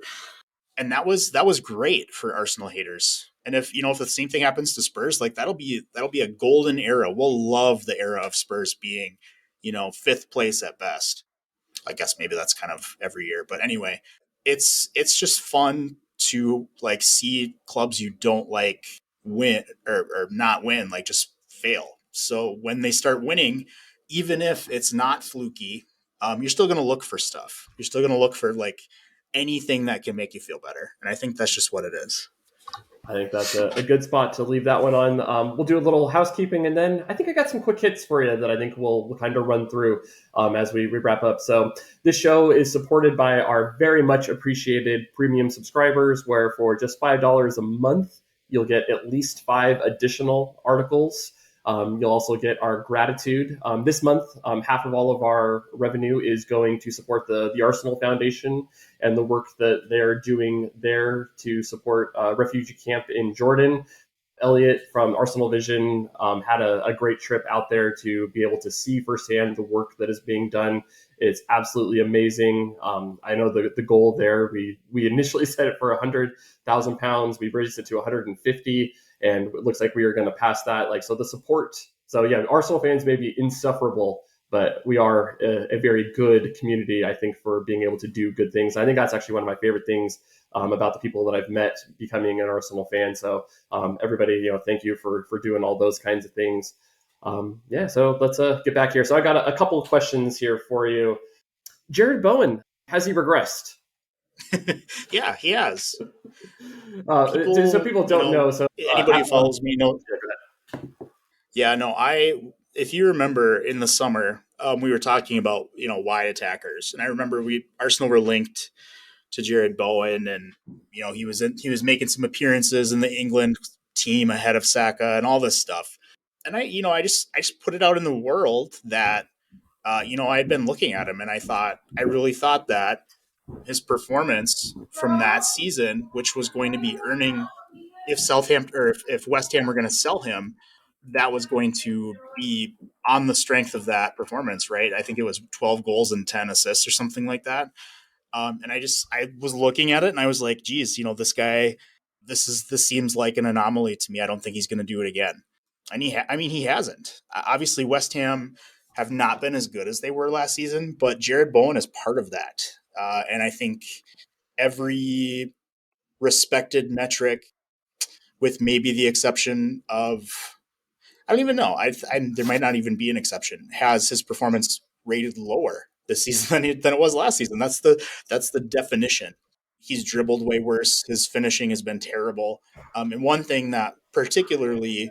And that was great for Arsenal haters. And if the same thing happens to Spurs, like that'll be a golden era. We'll love the era of Spurs being, fifth place at best. I guess maybe that's kind of every year, but anyway, it's just fun to like see clubs you don't like win or not win, like just fail. So when they start winning, even if it's not fluky, you're still going to look for stuff. You're still going to look for like anything that can make you feel better, and I think that's just what it is.
I think that's a good spot to leave that one on. We'll do a little housekeeping, and then I think I got some quick hits for you that I think we'll kind of run through as we wrap up. So this show is supported by our very much appreciated premium subscribers, where for just $5 a month, you'll get at least 5 additional articles. You'll also get our gratitude. This month, half of all of our revenue is going to support the Arsenal Foundation and the work that they're doing there to support a refugee camp in Jordan. Elliot from Arsenal Vision had a great trip out there to be able to see firsthand the work that is being done. It's absolutely amazing. I know the goal there, we initially set it for £100,000. We've raised it to 150, and it looks like we are going to pass that. Like, so the support. So yeah, Arsenal fans may be insufferable, but we are a very good community, I think, for being able to do good things. I think that's actually one of my favorite things about the people that I've met becoming an Arsenal fan. So everybody, thank you for doing all those kinds of things. Yeah, so let's get back here. So I got a couple of questions here for you. Jared Bowen, has he regressed?
Yeah, he has.
So
People,
people don't know. So
anybody who
on,
follows me know. Yeah, no, if you remember in the summer, we were talking about, wide attackers. And I remember Arsenal were linked to Jared Bowen, and, he was making some appearances in the England team ahead of Saka and all this stuff. And I just put it out in the world that, I had been looking at him, and I really thought that his performance from that season, which was going to be earning, if Southampton or if West Ham were going to sell him, that was going to be on the strength of that performance, right? I think it was 12 goals and 10 assists or something like that. And I was looking at it and I was like, geez, this guy, this seems like an anomaly to me. I don't think he's going to do it again. And he hasn't. Obviously, West Ham have not been as good as they were last season, but Jared Bowen is part of that. And I think every respected metric, with maybe the exception of, I don't even know. There might not even be an exception. Has his performance rated lower this season than it was last season? That's the definition. He's dribbled way worse. His finishing has been terrible. And one thing that particularly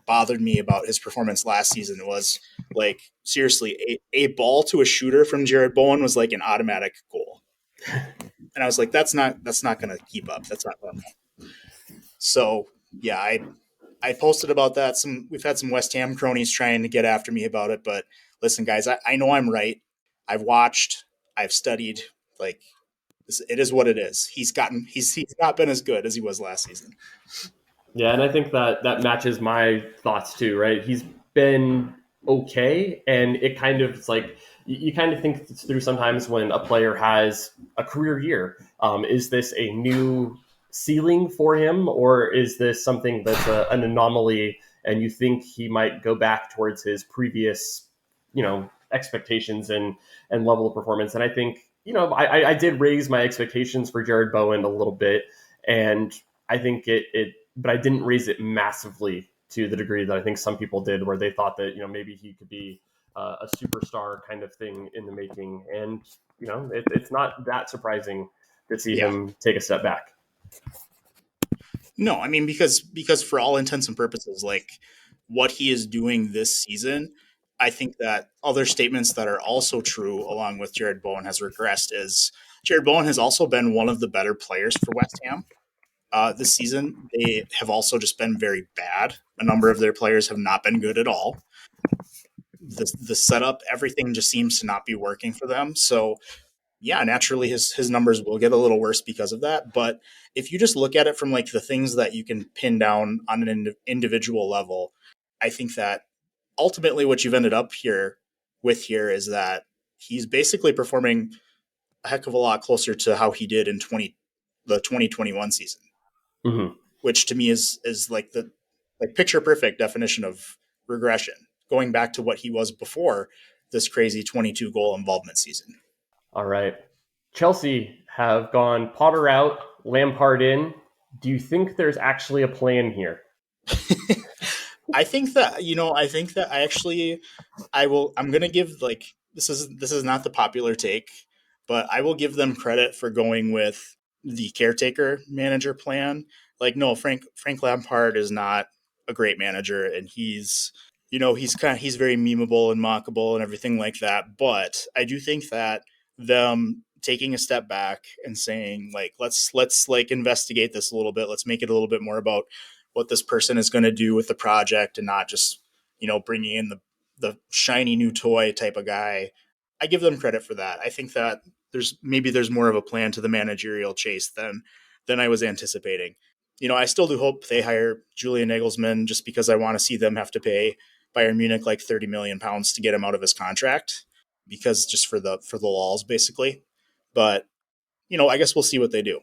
bothered me about his performance last season was, like, seriously, a ball to a shooter from Jared Bowen was like an automatic goal, and I was like, that's not going to keep up. That's not normal. So yeah, I posted about that. We've had some West Ham cronies trying to get after me about it, but listen, guys, I know I'm right. I've watched, I've studied. Like, it is what it is. He's not been as good as he was last season.
yeah, and I think that matches my thoughts too, right? He's been okay, and it kind of, it's like you kind of think through sometimes when a player has a career year. Is this a new ceiling for him, or is this something that's an anomaly, and you think he might go back towards his previous, expectations and level of performance? And I think, I did raise my expectations for Jared Bowen a little bit, and I think it but I didn't raise it massively to the degree that I think some people did, where they thought that, maybe he could be a superstar kind of thing in the making. And it's not that surprising to see
Yeah.
him take a step back.
No, I mean, because for all intents and purposes, like, what he is doing this season, I think that other statements that are also true along with Jared Bowen has regressed is Jared Bowen has also been one of the better players for West Ham this season. They have also just been very bad. A number of their players have not been good at all. The setup, everything just seems to not be working for them. So yeah, naturally his numbers will get a little worse because of that. But if you just look at it from, like, the things that you can pin down on an individual level, I think that ultimately what you've ended up here is that he's basically performing a heck of a lot closer to how he did in 2021 season,
Mm-hmm.
which to me is like the, like, picture perfect definition of regression, going back to what he was before this crazy 22 goal involvement season.
All right. Chelsea have gone Potter out, Lampard in. Do you think there's actually a plan here?
I think that I'm gonna give, like, this is not the popular take, but I will give them credit for going with the caretaker manager plan. Like, no, Frank Lampard is not a great manager, and he's very memeable and mockable and everything like that. But I do think that them taking a step back and saying, like, let's like investigate this a little bit. Let's make it a little bit more about what this person is going to do with the project, and not just, bringing in the shiny new toy type of guy. I give them credit for that. I think that there's more of a plan to the managerial chase than I was anticipating. I still do hope they hire Julian Nagelsmann, just because I want to see them have to pay Bayern Munich like 30 million pounds to get him out of his contract, because just for the laws basically. But I guess we'll see what they do.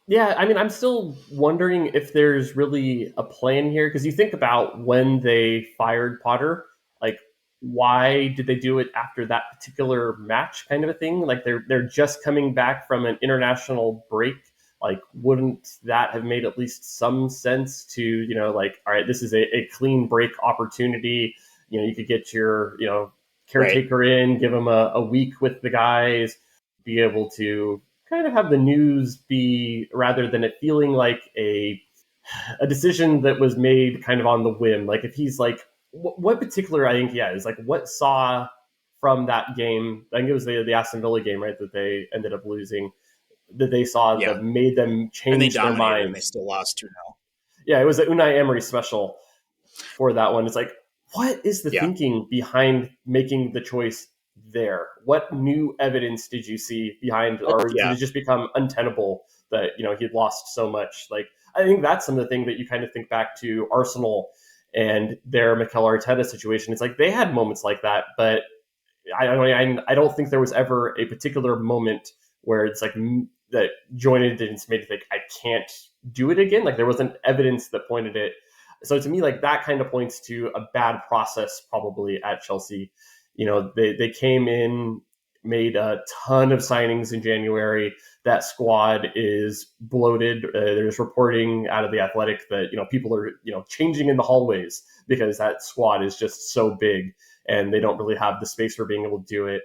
Yeah, I mean, I'm still wondering if there's really a plan here, because you think about when they fired Potter, like, why did they do it after that particular match, kind of a thing? Like, they're just coming back from an international break. Like, wouldn't that have made at least some sense to, like, all right, this is a clean break opportunity. You could get your,
Right.
caretaker in, give him a week with the guys, be able to kind of have the news be, rather than it feeling like a decision that was made kind of on the whim. Like if he's like, what particular, I think, yeah, is like what saw from that game. I think it was the Aston Villa game, right, that they ended up losing. That they saw
Yeah,
that made them
and they
change their
dominated, and they
minds.
still lost 2-0.
Yeah, it was an Unai Emery special for that one. It's like, what is the
Yeah.
thinking behind making the choice there? What new evidence did you see behind, or did
Yeah.
it just become untenable that he'd lost so much? Like, I think that's some of the thing that you kind of think back to Arsenal and their Mikel Arteta situation. It's like they had moments like that, but I don't think there was ever a particular moment where it's like that jointed and made you think I can't do it again. Like there wasn't evidence that pointed it. So to me, like that kind of points to a bad process probably at Chelsea. They came in, made a ton of signings in January. That squad is bloated. There's reporting out of the Athletic that people are changing in the hallways because that squad is just so big and they don't really have the space for being able to do it.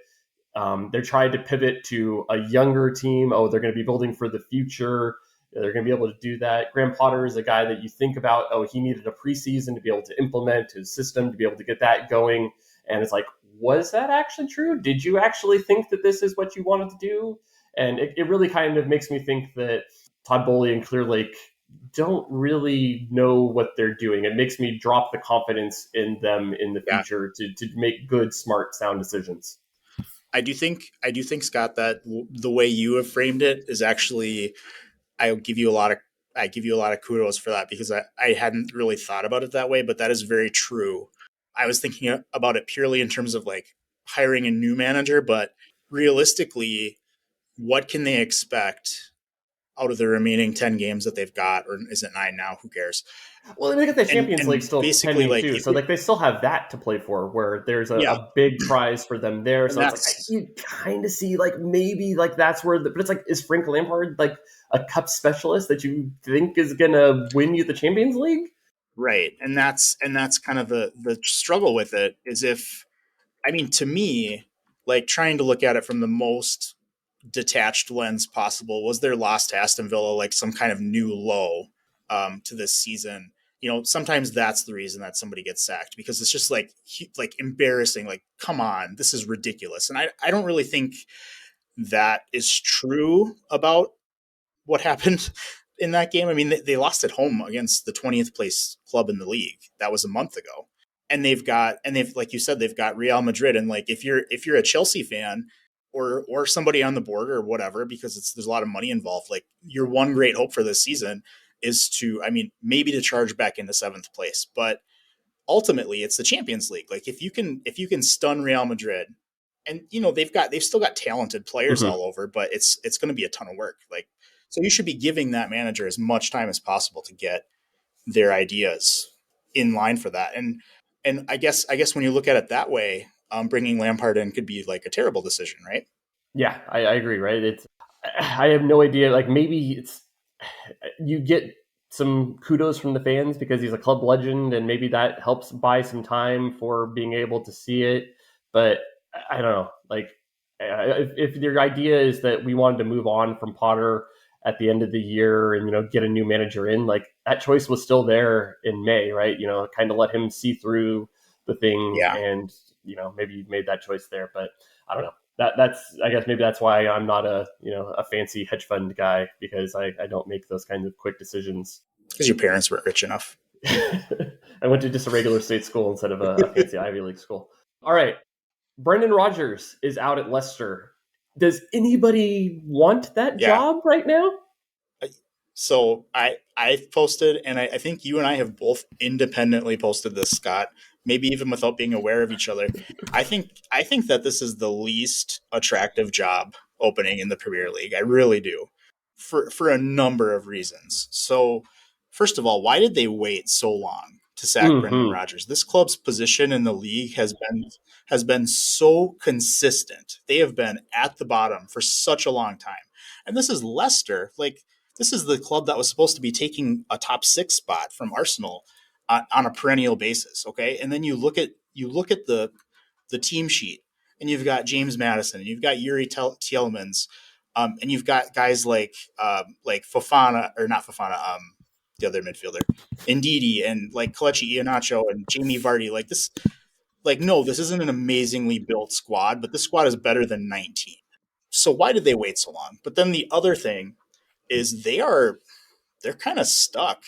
They're trying to pivot to a younger team. Oh, they're going to be building for the future. They're going to be able to do that. Graham Potter is a guy that you think about. Oh, he needed a preseason to be able to implement his system, to be able to get that going. And it's like, was that actually true? Did you actually think that this is what you wanted to do? And it really kind of makes me think that Todd Bowley and Clear Lake don't really know what they're doing. It makes me drop the confidence in them in the
Yeah.
future to make good, smart, sound decisions.
I do think Scott that the way you have framed it is actually I'll give you a lot of I give you a lot of kudos for that because I hadn't really thought about it that way, but that is very true. I was thinking about it purely in terms of like hiring a new manager, but realistically, what can they expect out of the remaining 10 games that they've got, or is it 9 now? Who cares?
Well, they got the Champions League
And
still
basically
pending
like
too,
if
so like they still have that to play for, where there's
yeah,
a big prize for them there.
and
So it's like
that's
you kind of see like maybe like that's where, but it's like is Frank Lampard like a cup specialist that you think is gonna win you the Champions League?
right. And that's kind of the struggle with it is if I mean to me, like trying to look at it from the most detached lens possible, was their loss to Aston Villa like some kind of new low to this season? Sometimes that's the reason that somebody gets sacked because it's just like embarrassing. Like, come on, this is ridiculous. And I don't really think that is true about what happened in that game. I mean, they lost at home against the 20th place club in the league. That was a month ago. And they've like you said, they've got Real Madrid. And like if you're a Chelsea fan or somebody on the board or whatever, because there's a lot of money involved, like your one great hope for this season is to, I mean, maybe to charge back into seventh place. But ultimately it's the Champions League. Like if you can stun Real Madrid, and they've still got talented players
Mm-hmm.
all over, but it's going to be a ton of work. Like, so you should be giving that manager as much time as possible to get their ideas in line for that. And I guess when you look at it that way, bringing Lampard in could be like a terrible decision, right?
Yeah, I agree. Right? I have no idea. Like maybe it's you get some kudos from the fans because he's a club legend, and maybe that helps buy some time for being able to see it. But I don't know. Like if your idea is that we wanted to move on from Potter at the end of the year and get a new manager in, like that choice was still there in May, right? Kind of let him see through the thing,
Yeah,
and maybe you made that choice there. But I don't know. That's I guess maybe that's why I'm not a fancy hedge fund guy, because I don't make those kinds of quick decisions.
because your parents weren't rich enough.
I went to just a regular state school instead of a fancy Ivy League school. All right, Brendan Rodgers is out at Leicester. Does anybody want that
Yeah.
job right now?
So I've posted, and I think you and I have both independently posted this, Scott. Maybe even without being aware of each other. I think that this is the least attractive job opening in the Premier League. I really do, for a number of reasons. So, first of all, why did they wait so long to sack Brendan
Mm-hmm.
Rodgers? This club's position in the league has been so consistent. They have been at the bottom for such a long time, and this is Leicester, like this is the club that was supposed to be taking a top six spot from Arsenal on a perennial basis. Okay, and then you look at the team sheet, and you've got James Madison, and you've got Yuri Tielemans. And you've got guys like Fofana, or not Fofana, the other midfielder, Ndidi, and like Kelechi Iheanacho and Jamie Vardy. Like this, like no, this isn't an amazingly built squad, but this squad is better than 19. So why did they wait so long? But then the other thing is they're kind of stuck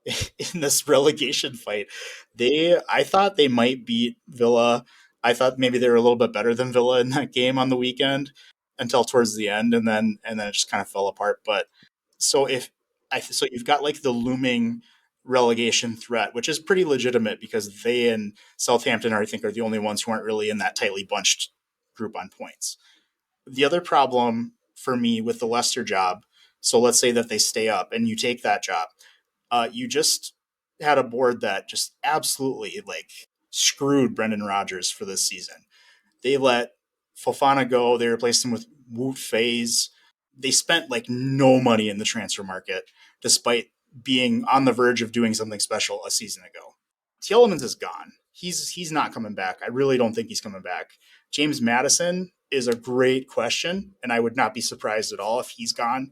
in this relegation fight. I thought they might beat Villa. I thought maybe they were a little bit better than Villa in that game on the weekend until towards the end, and then it just kind of fell apart. But so if so you've got like the looming relegation threat, which is pretty legitimate because they and Southampton, I think, are the only ones who aren't really in that tightly bunched group on points. The other problem for me with the Leicester job, so let's say that they stay up and you take that job, you just had a board that just absolutely like screwed Brendan Rodgers for this season. They let Fofana go. They replaced him with Wout Faze. They spent like no money in the transfer market, despite being on the verge of doing something special a season ago. Tielemans is gone. He's not coming back. I really don't think he's coming back. James Madison is a great question, and I would not be surprised at all if he's gone.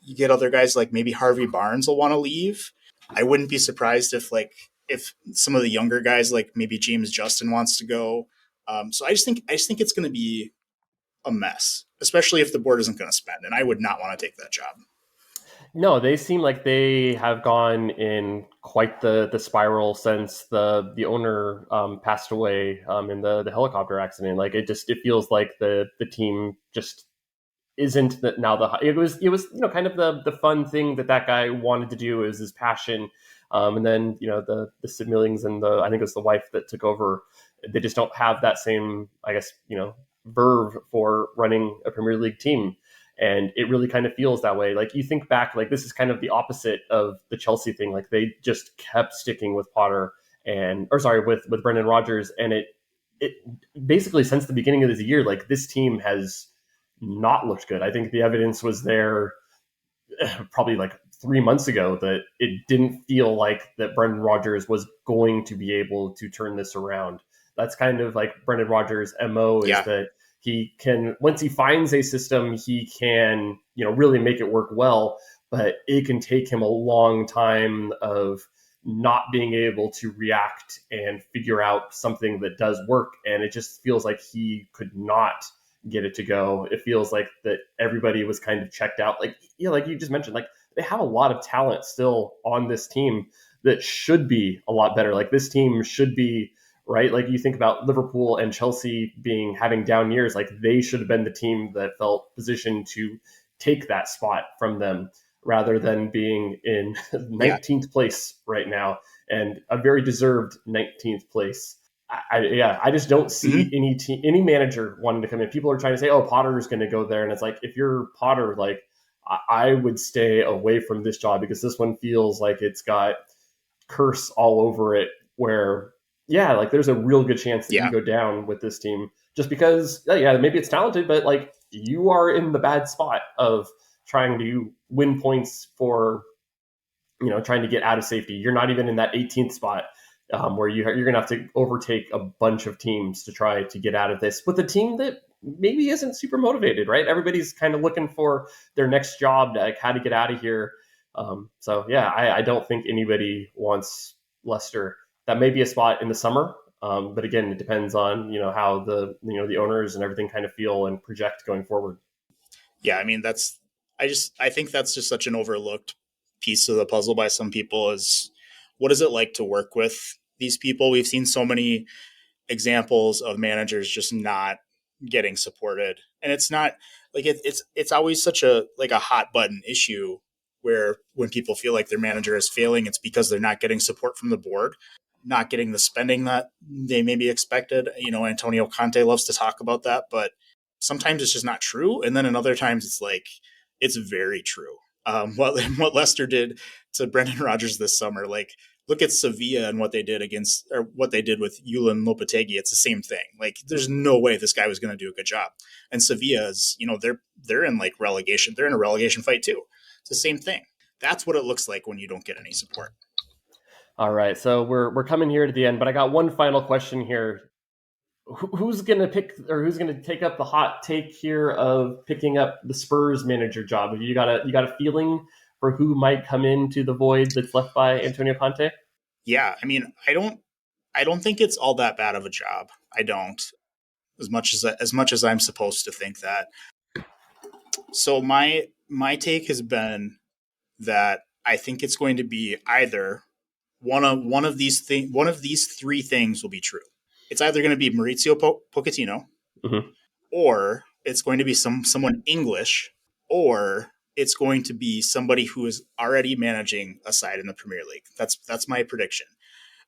You get other guys like maybe Harvey Barnes will want to leave. I wouldn't be surprised if some of the younger guys like maybe James Justin wants to go. So I just think it's going to be a mess, especially if the board isn't going to spend. And I would not want to take that job.
No, they seem like they have gone in quite the spiral since the owner passed away in the helicopter accident. Like it feels like the team just isn't that now. It was kind of the fun thing that guy wanted to do, is his passion. And then the Sid Millings and the I think it was the wife that took over. They just don't have that same, I guess, verve for running a Premier League team. And it really kind of feels that way. Like you think back, like this is kind of the opposite of the Chelsea thing. Like they just kept sticking with Potter with Brendan Rodgers, and it basically since the beginning of this year, like this team has not looked good. I think the evidence was there probably like 3 months ago that it didn't feel like that Brendan Rodgers was going to be able to turn this around. That's kind of like Brendan Rodgers' MO, is
Yeah.
that he can, once he finds a system, he can, really make it work well, but it can take him a long time of not being able to react and figure out something that does work. And it just feels like he could not get it to go. It feels like that everybody was kind of checked out. Like, like you just mentioned, like they have a lot of talent still on this team that should be a lot better. Like this team should be, right? Like you think about Liverpool and Chelsea having down years, like they should have been the team that felt positioned to take that spot from them, rather than being in
Yeah.
19th place right now, and a very deserved 19th place. I just don't see
Mm-hmm.
any manager wanting to come in. People are trying to say, "Oh, Potter is going to go there," and it's like, if you're Potter, like I would stay away from this job, because this one feels like it's got curse all over it. Where, yeah, like there's a real good chance that you
Yeah.
go down with this team, just because, yeah, maybe it's talented, but like you are in the bad spot of trying to win points for, trying to get out of safety. You're not even in that 18th spot, where you're going to have to overtake a bunch of teams to try to get out of this with a team that maybe isn't super motivated, right? Everybody's kind of looking for their next job, to, like, how to get out of here. So yeah, I don't think anybody wants Leicester. That may be a spot in the summer, but again, it depends on how the owners and everything kind of feel and project going forward.
Yeah. I mean, I think that's just such an overlooked piece of the puzzle by some people is what is it like to work with these people? We've seen so many examples of managers just not getting supported, and it's not like it's always such a like a hot button issue where when people feel like their manager is failing, it's because they're not getting support from the board, not getting the spending that they maybe expected. Antonio Conte loves to talk about that, but sometimes it's just not true, and then in other times it's like it's very true. What Leicester did to Brendan Rodgers this summer, like look at Sevilla and what they did or what they did with Yulan Lopetegui. It's the same thing. Like, there's no way this guy was going to do a good job. And Sevilla is, they're in like relegation. They're in a relegation fight too. It's the same thing. That's what it looks like when you don't get any support.
All right, so we're coming here to the end, but I got one final question here. who's going to pick or who's going to take up the hot take here of picking up the Spurs manager job? Have you got a feeling for who might come into the void that's left by Antonio Conte?
Yeah, I mean, I don't think it's all that bad of a job. I don't, as much as I'm supposed to think that. So my take has been that I think it's going to be either one of these three things will be true. It's either going to be Maurizio Pochettino,
Mm-hmm.
or it's going to be someone English, or it's going to be somebody who is already managing a side in the Premier League. That's my prediction.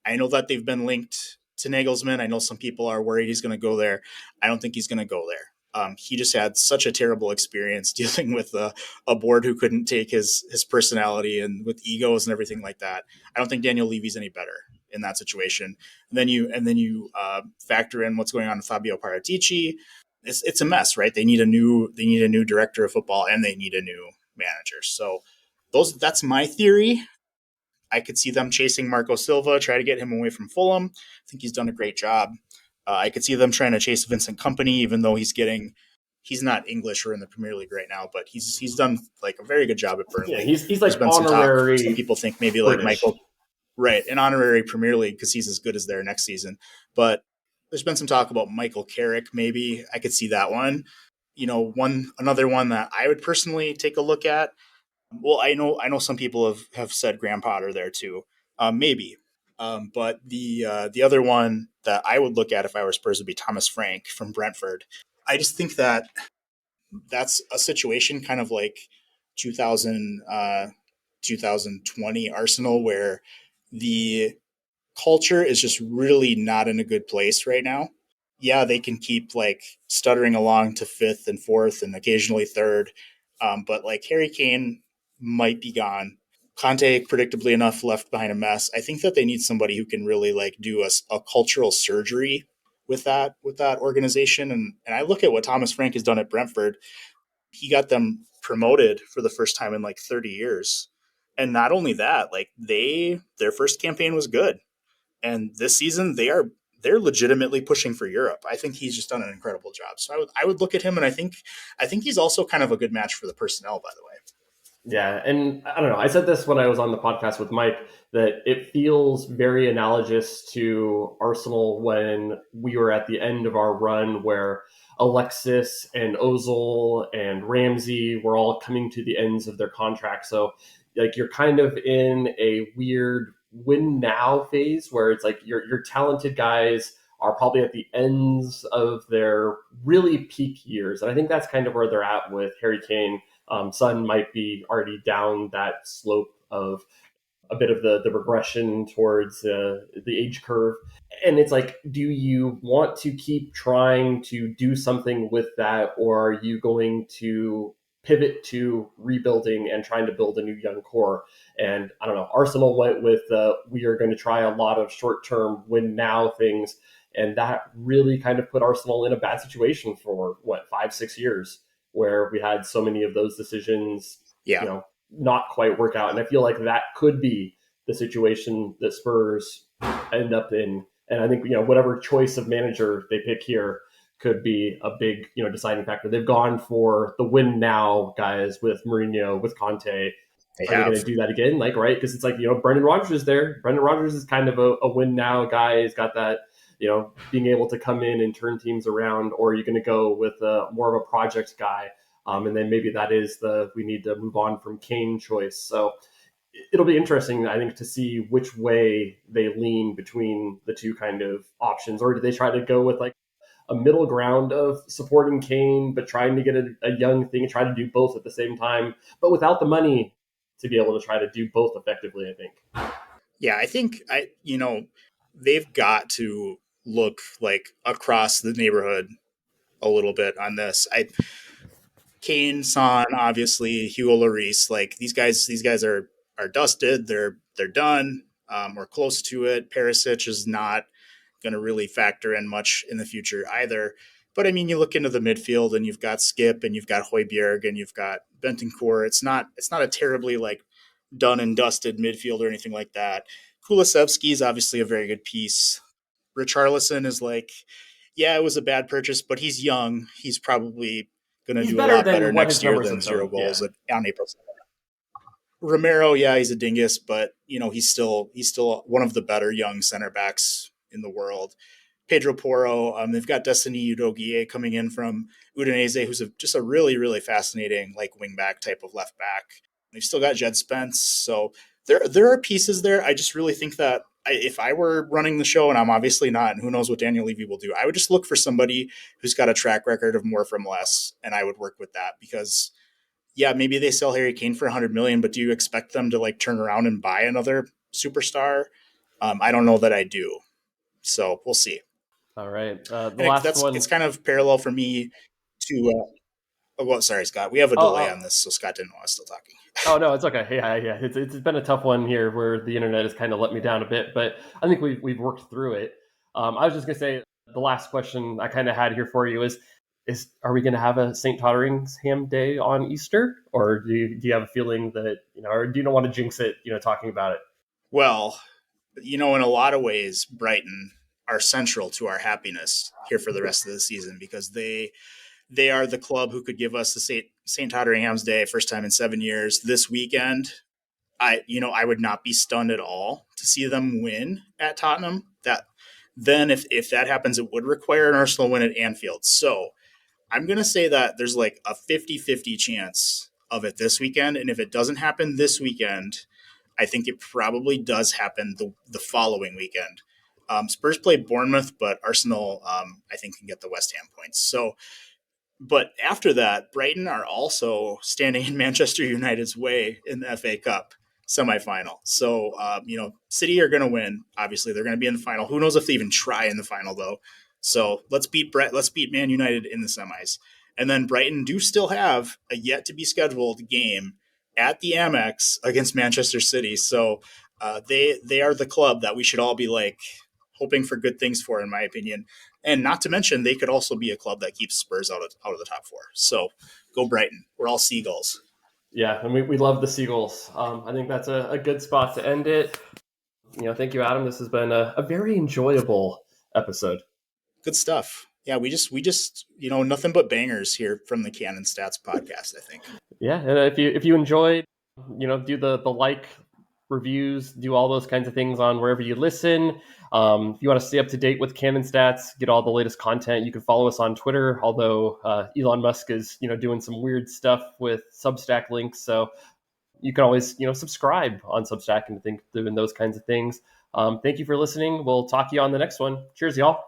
I know that they've been linked to Nagelsmann. I know some people are worried he's going to go there. I don't think he's going to go there. He just had such a terrible experience dealing with a board who couldn't take his personality and with egos and everything like that. I don't think Daniel Levy's any better in that situation. And then you factor in what's going on with Fabio Paratici. It's a mess, right? They need a new director of football and they need a new manager. So that's my theory. I could see them chasing Marco Silva, try to get him away from Fulham. I think he's done a great job. I could see them trying to chase Vincent Company, even though he's not English or in the Premier League right now, but he's done like a very good job at
Yeah,
Burnley.
he's
There's
like
been some talk. Some
honorary
people think maybe like
British.
Michael, right, an honorary Premier League because he's as good as there next season. But there's been some talk about Michael Carrick. Maybe I could see that one. You know, another one that I would personally take a look at. Well, I know some people have said Graham Potter there too. Maybe. But the other one that I would look at if I were Spurs would be Thomas Frank from Brentford. I just think that that's a situation kind of like 2000 2020 Arsenal where the culture is just really not in a good place right now. Yeah, they can keep like stuttering along to fifth and fourth and occasionally third. But like Harry Kane might be gone. Conte, predictably enough, left behind a mess. I think that they need somebody who can really like do a cultural surgery with that organization. And I look at what Thomas Frank has done at Brentford. He got them promoted for the first time in like 30 years. And not only that, like their first campaign was good, and this season they're legitimately pushing for Europe. I think he's just done an incredible job. So I would look at him, and I think he's also kind of a good match for the personnel. By the way,
Yeah, and I don't know. I said this when I was on the podcast with Mike that it feels very analogous to Arsenal when we were at the end of our run where Alexis and Ozil and Ramsey were all coming to the ends of their contract. So like you're kind of in a weird win now phase where it's like your talented guys are probably at the ends of their really peak years. And I think that's kind of where they're at with Harry Kane. Sun might be already down that slope of a bit of the regression towards the age curve. And it's like, do you want to keep trying to do something with that, or are you going to pivot to rebuilding and trying to build a new young core? And I don't know, Arsenal went with we are going to try a lot of short term win now things. And that really kind of put Arsenal in a bad situation for what, 5, 6 years, where we had so many of those decisions,
yeah,
not quite work out. And I feel like that could be the situation that Spurs end up in. And I think, whatever choice of manager they pick here could be a big, deciding factor. They've gone for the win now guys with Mourinho, with Conte.
they
Are they going
have.
to do that again? Like, right? Because it's like, Brendan Rodgers is there. Brendan Rodgers is kind of a win now guy. He's got that, being able to come in and turn teams around. Or are you going to go with more of a project guy? And then maybe that is we need to move on from Kane choice. So it'll be interesting, I think, to see which way they lean between the two kind of options. Or do they try to go with like a middle ground of supporting Kane, but trying to get a young thing and try to do both at the same time, but without the money to be able to try to do both effectively, I think.
Yeah, I think they've got to look like across the neighborhood a little bit on this. I Kane, Son, obviously Hugo Lloris, like these guys are dusted. They're done. Or close to it. Perisic is not going to really factor in much in the future either. But I mean, you look into the midfield and you've got Skip and you've got Højbjerg and you've got Bentancur. It's not a terribly like done and dusted midfield or anything like that. Kulusevski is obviously a very good piece. Richarlison is like Yeah, it was a bad purchase, but he's young. He's probably going to
He's
do a
better
lot better
than what his
next year
numbers
than
have
zero
shown. Yeah.
goals on April 2nd. Romero, yeah, he's a dingus, but he's still one of the better young center backs in the world. Pedro Porro. They've got Destiny Udogie coming in from Udinese, who's just a really, really fascinating like wing back type of left back. They've still got Jed Spence, so there are pieces there. I just really think that if I were running the show, and I'm obviously not, and who knows what Daniel Levy will do, I would just look for somebody who's got a track record of more from less, and I would work with that because yeah, maybe they sell Harry Kane for 100 million, but do you expect them to like turn around and buy another superstar? I don't know that I do. So we'll see.
All right. The
And
last
it's
one.
kind of parallel for me to. Oh, well, sorry, Scott. We have a
Oh,
delay
oh,
on this, so Scott didn't know I was still talking.
oh no, it's okay. Yeah, yeah. It's been a tough one here where the internet has kind of let me down a bit, but I think we've worked through it. I was just gonna say the last question I kind of had here for you is are we gonna have a St. Totteringham's Day on Easter, or do you have a feeling that or do you don't want to jinx it? Talking about it.
Well, in a lot of ways, Brighton are central to our happiness here for the rest of the season because they are the club who could give us the St. Totteringham's Day first time in 7 years this weekend. I would not be stunned at all to see them win at Tottenham. That then if that happens, it would require an Arsenal win at Anfield. So I'm gonna say that there's like a 50-50 chance of it this weekend. And if it doesn't happen this weekend, I think it probably does happen the following weekend. Spurs play Bournemouth, but Arsenal, I think, can get the West Ham points. So but after that, Brighton are also standing in Manchester United's way in the FA Cup semifinal. So, City are going to win. Obviously, they're going to be in the final. Who knows if they even try in the final though? So let's beat Man United in the semis, and then Brighton do still have a yet to be scheduled game at the Amex against Manchester City. So they are the club that we should all be like hoping for good things for, in my opinion. And not to mention, they could also be a club that keeps Spurs out of the top four. So go Brighton. We're all Seagulls.
Yeah, and we love the Seagulls. I think that's a good spot to end it. Thank you, Adam. This has been a very enjoyable episode.
Good stuff. Yeah, we just nothing but bangers here from the Canon Stats podcast, I think.
Yeah, and if you enjoyed, do the like, reviews, do all those kinds of things on wherever you listen. If you want to stay up to date with Canon Stats, get all the latest content, you can follow us on Twitter. Although Elon Musk is doing some weird stuff with Substack links, so you can always subscribe on Substack and think doing those kinds of things. Thank you for listening. We'll talk to you on the next one. Cheers, y'all.